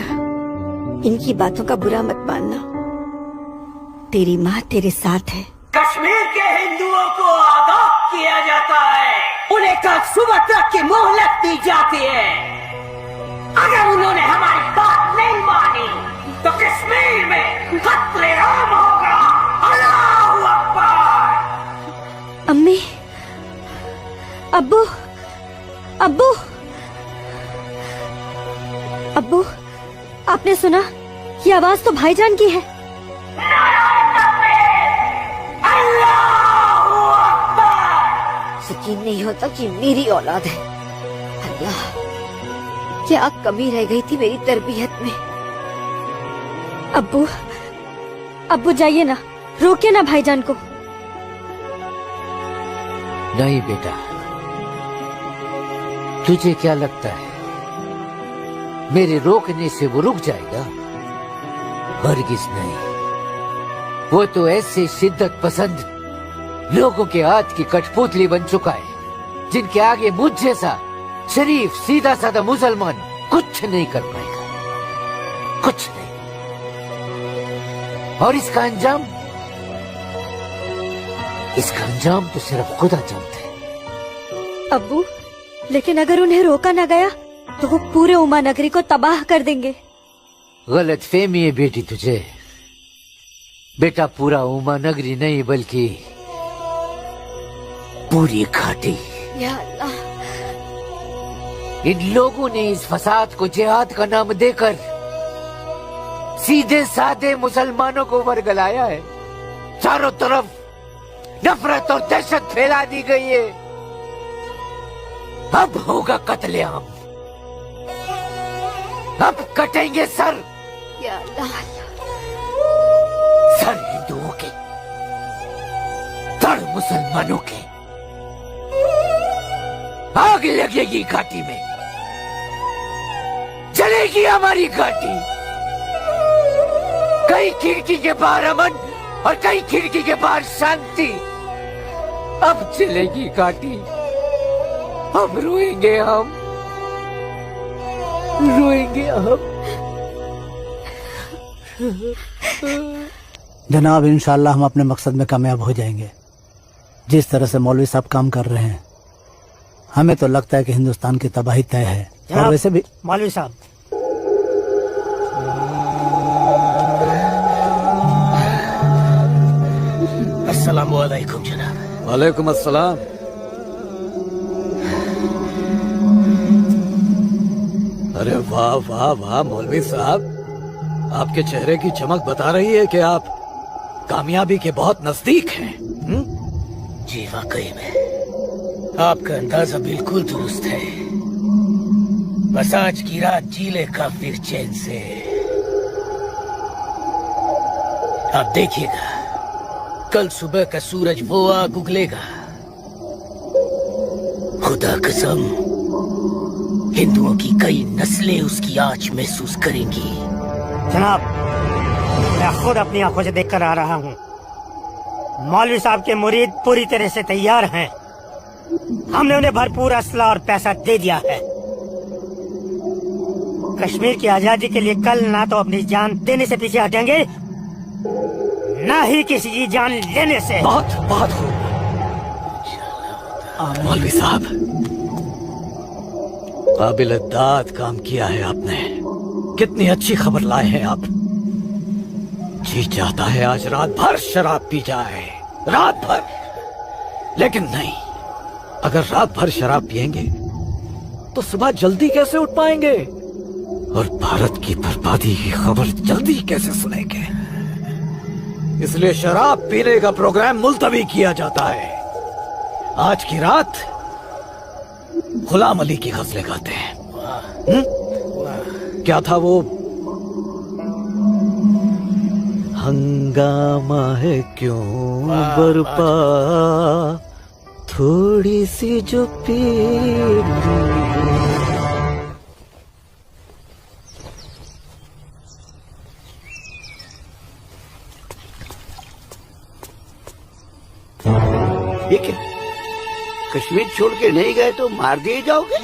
इनकी बातों का बुरा मत मानना। तेरी माँ तेरे साथ है। कश्मीर के हिंदुओं को आगाह किया जाता है। उन्हें कल सुबह तक की मोहलत दी जाती है। अगर उन्होंने हमारी बात नहीं मानी तो कश्मीर में कत्लेआम होगा। अल्लाहू अकबर। अम्मी, अब्बू, अब्बू, अब्बू, आपने सुना? ये आवाज तो भाईजान की है। यकीन नहीं होता कि मेरी औलाद है। अल्लाह, क्या कमी रह गई थी मेरी तरबियत में। अब्बू, अब्बू जाइए ना, रोकिए ना भाईजान को। नहीं बेटा, तुझे क्या लगता है मेरे रोकने से वो रुक जाएगा? हरगिज नहीं। वो तो ऐसे शिद्दत पसंद लोगों के हाथ की कठपुतली बन चुका है, जिनके आगे मुझ जैसा शरीफ सीधा साधा मुसलमान कुछ नहीं कर पाएगा, कुछ नहीं। और इसका अंजाम तो सिर्फ खुदा जानता है। अब्बू, लेकिन अगर उन्हें रोका न गया तो वो पूरे उमा नगरी को तबाह कर देंगे। गलत फहमी है बेटी तुझे। बेटा, पूरा उमा नगरी नहीं बल्कि पूरी घाटी। या अल्लाह। इन लोगों ने इस फसाद को जिहाद का नाम देकर सीधे साधे मुसलमानों को वर्गलाया है। चारों तरफ नफरत और दहशत फैला दी गई है। अब होगा कत्लेआम, अब कटेंगे सर। या अल्लाह। सर हिंदुओं के, धड़ मुसलमानों के। आग लगेगी घाटी में, जलेगी हमारी घाटी। कई खिड़की के बाहर अमन और कई खिड़की के बाहर शांति। अब चलेगी घाटी, अब रोएंगे हम, रोएंगे हम। जनाब, इंशाल्लाह हम अपने मकसद में कामयाब हो जाएंगे। जिस तरह से मौलवी साहब काम कर रहे हैं, हमें तो लगता है कि हिंदुस्तान की तबाही तय है। और वैसे भी मौलवी साहब, अस्सलाम वालेकुम जनाब। वालेकुम अस्सलाम। अरे वाह वाह वाह मौलवी साहब, आपके चेहरे की चमक बता रही है कि आप कामयाबी के बहुत नजदीक हैं। जी वाकई में आपका अंदाजा बिल्कुल दुरुस्त है। बस आज की रात जी ले काफिर चैन से। आप देखिएगा, कल सुबह का सूरज वो आग उगलेगा। खुदा कसम, हिंदुओं की कई नस्लें उसकी आंच महसूस करेंगी। जनाब, मैं खुद अपनी आंखों से देखकर आ रहा हूँ। मौलवी साहब के मुरीद पूरी तरह से तैयार हैं। हमने उन्हें भरपूर असला और पैसा दे दिया है। कश्मीर की आजादी के लिए कल ना तो अपनी जान देने से पीछे हटेंगे, ना ही किसी की जान लेने से। बहुत मौलवी साहब, काबिल दाद काम किया है आपने। कितनी अच्छी खबर लाए हैं आप। जी चाहता है आज रात भर शराब पी जाए, रात भर। लेकिन नहीं, अगर रात भर शराब पिएंगे तो सुबह जल्दी कैसे उठ पाएंगे और भारत की बर्बादी की खबर जल्दी कैसे सुनेंगे। इसलिए शराब पीने का प्रोग्राम मुलतवी किया जाता है। आज की रात गुलाम अली की गजलें गाते हैं। क्या था वो? हंगामा है क्यों बरपा, थोड़ी सी जो पीर। ये क्या? कश्मीर छोड़ के नहीं गए तो मार दिए जाओगे?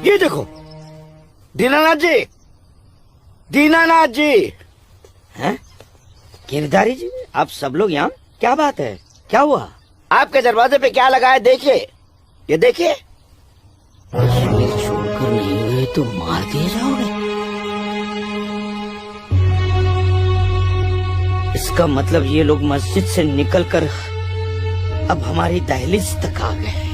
ये देखो, दीनानाथ जी, दीनानाथ जी। हैं? किरदारी जी, आप सब लोग यहाँ? क्या बात है, क्या हुआ? आपके दरवाजे पे क्या लगा है देखिए, ये देखिए। कश्मीर छोड़कर नहीं गए तो मार दिए जाओगे? इसका मतलब ये लोग मस्जिद से निकलकर अब हमारी दहलीज तक आ गए।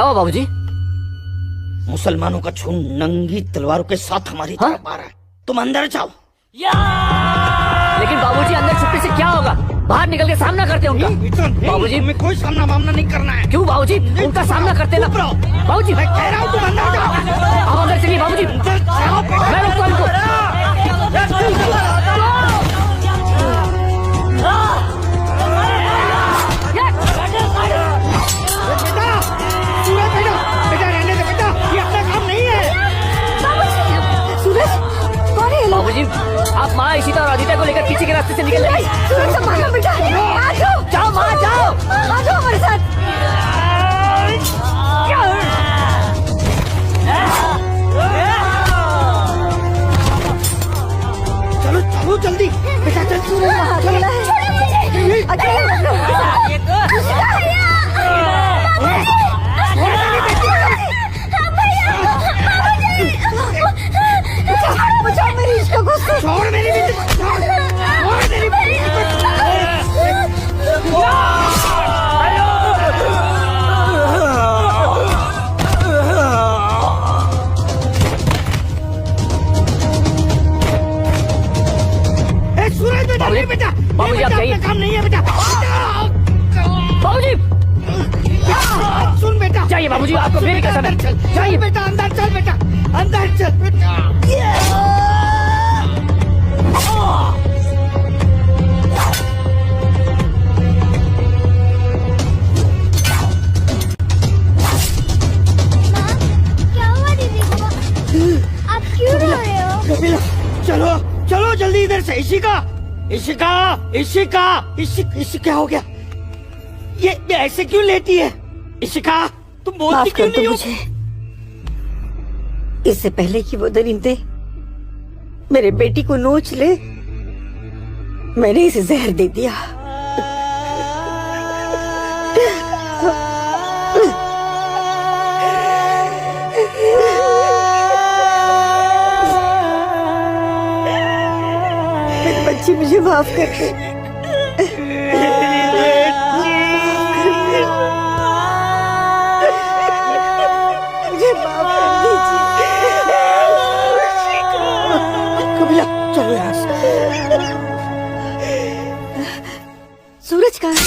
हुआ बाबूजी? मुसलमानों का खून नंगी तलवारों के साथ हमारी तरफ आ रहा है। तुम अंदर जाओ। लेकिन बाबूजी अंदर छुपने से क्या होगा? बाहर निकल के सामना करते हैं उनका। बाबूजी हमें कोई सामना मामला नहीं करना है। क्यों बाबूजी? उनका सामना करते ना। बाबूजी मैं कह रहा हूँ तुम अंदर जाओ। आप अंदर चलिए बाबूजी। मैं रोकता हूं इनको। बेटा रहने दे बेटा, ये अपना काम नहीं है। सूरज कौन है ये लोग? बाबूजी आप माँ इशिता और आदित्य को लेकर पीछे के रास्ते से निकल जाइए। सूरज संभालो बेटा, आ जाओ। जाओ माँ जाओ। आ जाओ हमारे साथ। चलो चलो जल्दी बेटा, चल सूरज वहाँ अकेला है। अकेला मत रहो। बचाओ मेरी इश्क को। छोड़ मेरी बेटी को, छोड़ मेरी बेटी को। सूरज बेटा, नहीं बेटा, बाबूजी आप जाइए। काम नहीं है बेटा। बाबूजी सुन बेटा, जाइए बाबूजी, आपको मेरी कसम है। जाइए बेटा, अंदर चल बेटा, अंदर चल बेटा। क्या हुआ दीदी को? आप क्यों रो रहे हो? कपिला चलो चलो जल्दी इधर से। इशिका इशिका इशिका इशिका क्या हो गया? ये ऐसे क्यों लेटी है? इशिका तुम बोलती माफ क्यों कर दो नहीं हो? मुझे। इससे पहले कि वो दरिंदे मेरे बेटी को नोच ले, मैंने इसे जहर दे दिया। मेरी बच्ची मुझे माफ कर दे। मुझे माफ कर दीजिए। कपिला चलो यहाँ से। सूरज कहाँ है?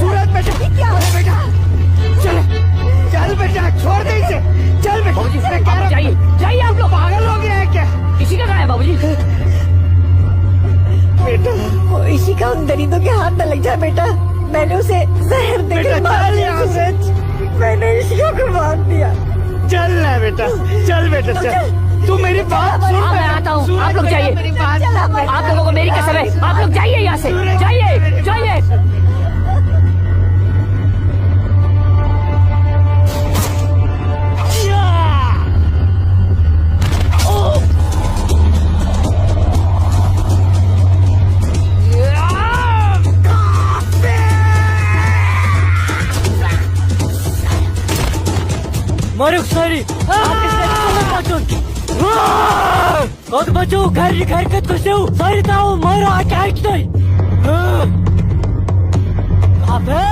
सूरज बेटा, क्या हो बेटा? चल चल बेटा, छोड़ दे इसे। चल बेटा। बाबूजी मैं कह रहा हूँ, जाइए जाइए आप लोग। पागल हो गया है क्या? इसी का कहाँ है बाबूजी? बेटा वो इसी का उन दरिंदों के हाथ न लग जाए बेटा। मैंने उसे जहर बेटा, देकर मार चल दिया। यहाँ से। मैंने इशिका को मार दिया। चल ना बेटा, चल बेटा चल। तू मेरी बात सुन। हाँ मैं आता हूँ, आप लोग जाइए। मेरी बात आप लोगों को मेरी कसम है, आप लोग जाइए यहाँ से। जाइए जाइए। मारो सारी कौन बचो घर घर कत को सेव सारी ताऊ मारो अटैक नहीं अबे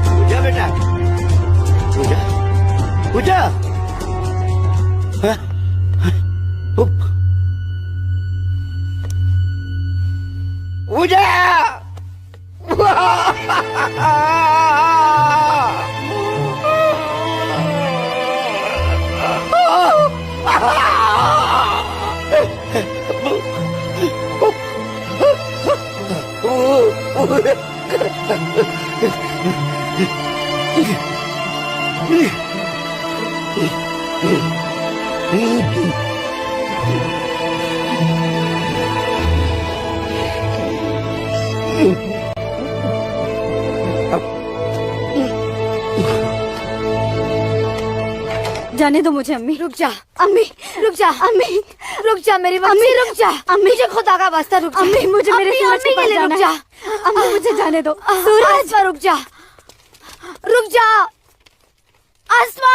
पूजा बेटा, पूजा पूजा हाँ? पूजा जाने दो मुझे अम्मी। रुक जा अम्मी, रुक जा अम्मी, रुक जा मेरी अम्मी, रुक जा अम्मी, मुझे खुदा का वास्ता रुक जा अम्मी, मुझे मेरे सूरज के पास रुक जाना जा है। अम्मी मुझे जाने दो। सूरज, आसमा रुक जा, रुक जा आसमा।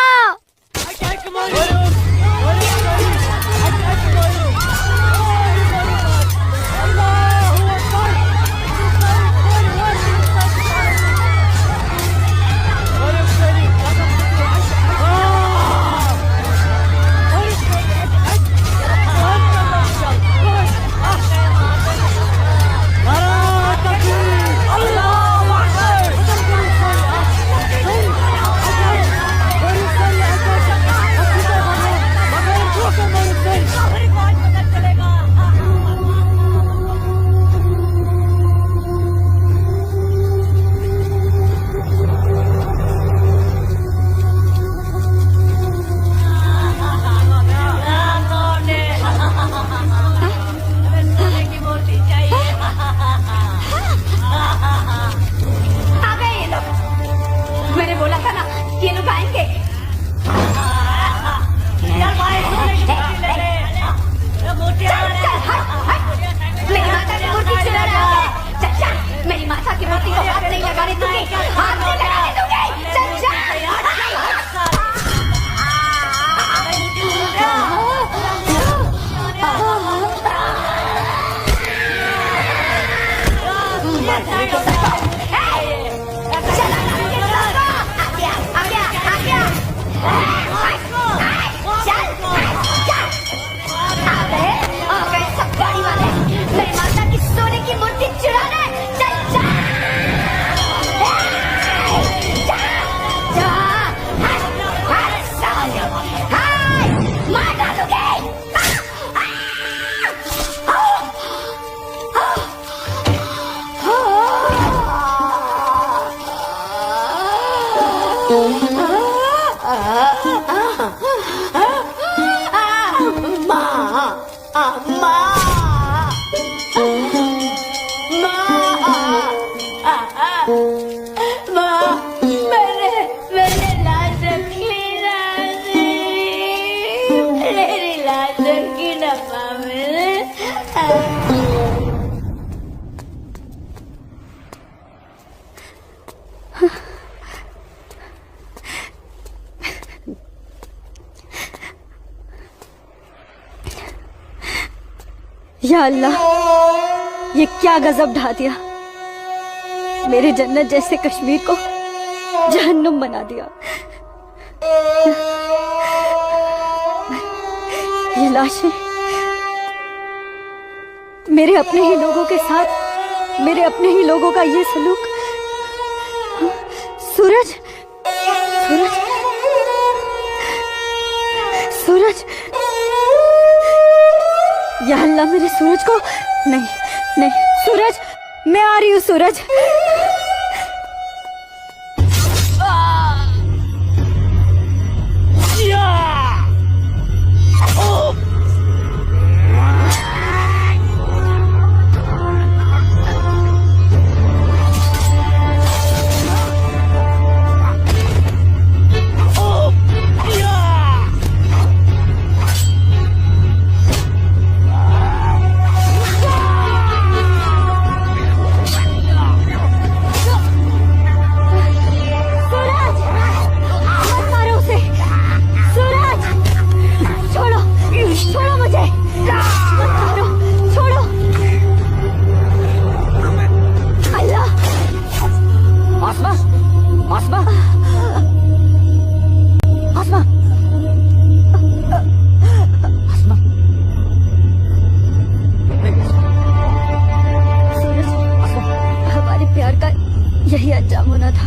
या अल्लाह, ये क्या गजब ढा दिया। मेरे जन्नत जैसे कश्मीर को जहन्नुम बना दिया। ये लाशें मेरे अपने ही लोगों के साथ, मेरे अपने ही लोगों का ये सलूक। सूरज, सूरज, सूरज, या अल्लाह मेरे सूरज को। नहीं नहीं सूरज, मैं आ रही हूँ सूरज। यही अंजाम होना था।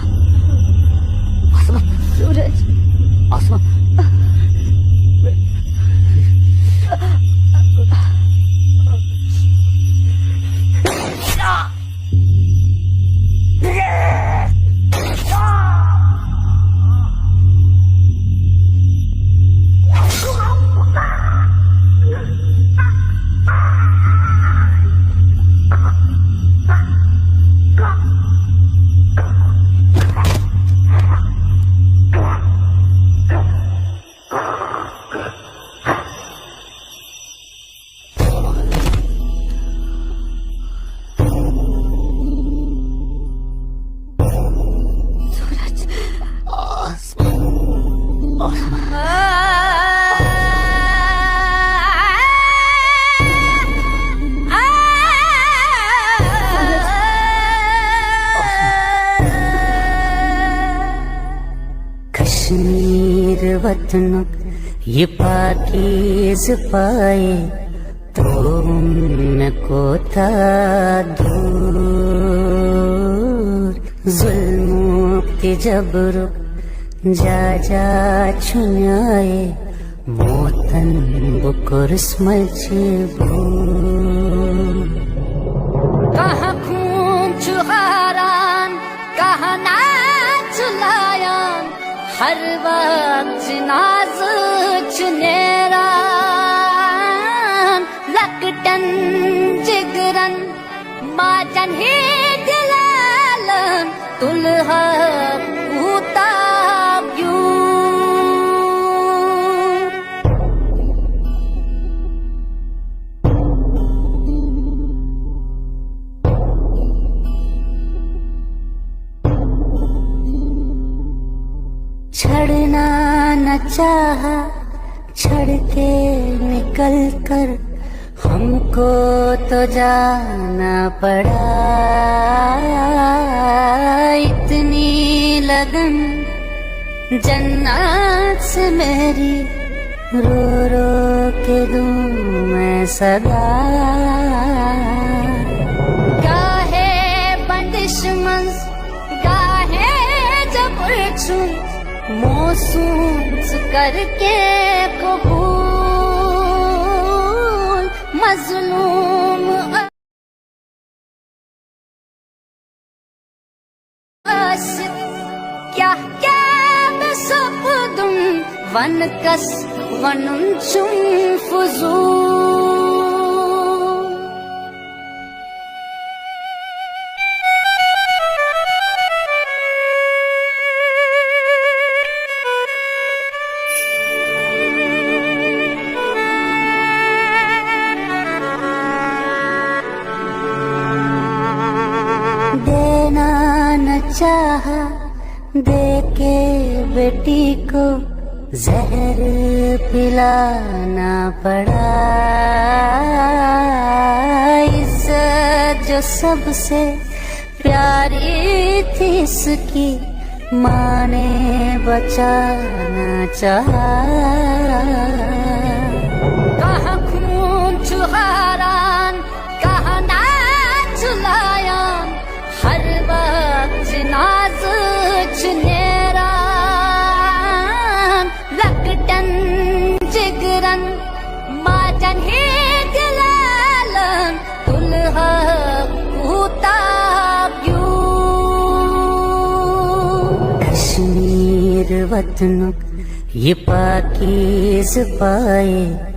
सूरज, कश्मीर वतन ये पाकीज़ पाए तो उनको था दूर जुल्म के जबर जा जा छुनाए मोतन बुकुरस मजबूर कहाँ खून चुहारान कहाँ नाच लायान हर वक्त नाज चुनेरान लकटन जिगरन माजन ही दिलालन तुलहा छड़ना न चाहा छड़ के निकल कर हमको तो जाना पड़ा इतनी लगन जन्नत से मेरी रो रो के दूं मैं सदा गाहे बंदिश मंस गाहे जबर चुन मोसूस करके कबूल मजलूम आशिक क्या क्या बेसब्दुम वन कस वनुन चुम फुजूल चाहा देके बेटी को जहर पिलाना पड़ा इज्जत जो सबसे प्यारी थी इसकी माँ ने बचाना चाहा कहाँ खून चुहारान कहाँ नाच लायान हर वक्त नाज चुनेरान लकटन जिगरन माजन ही दिलालन तुलहा कश्मीर वतन ये पाकीज़ पाए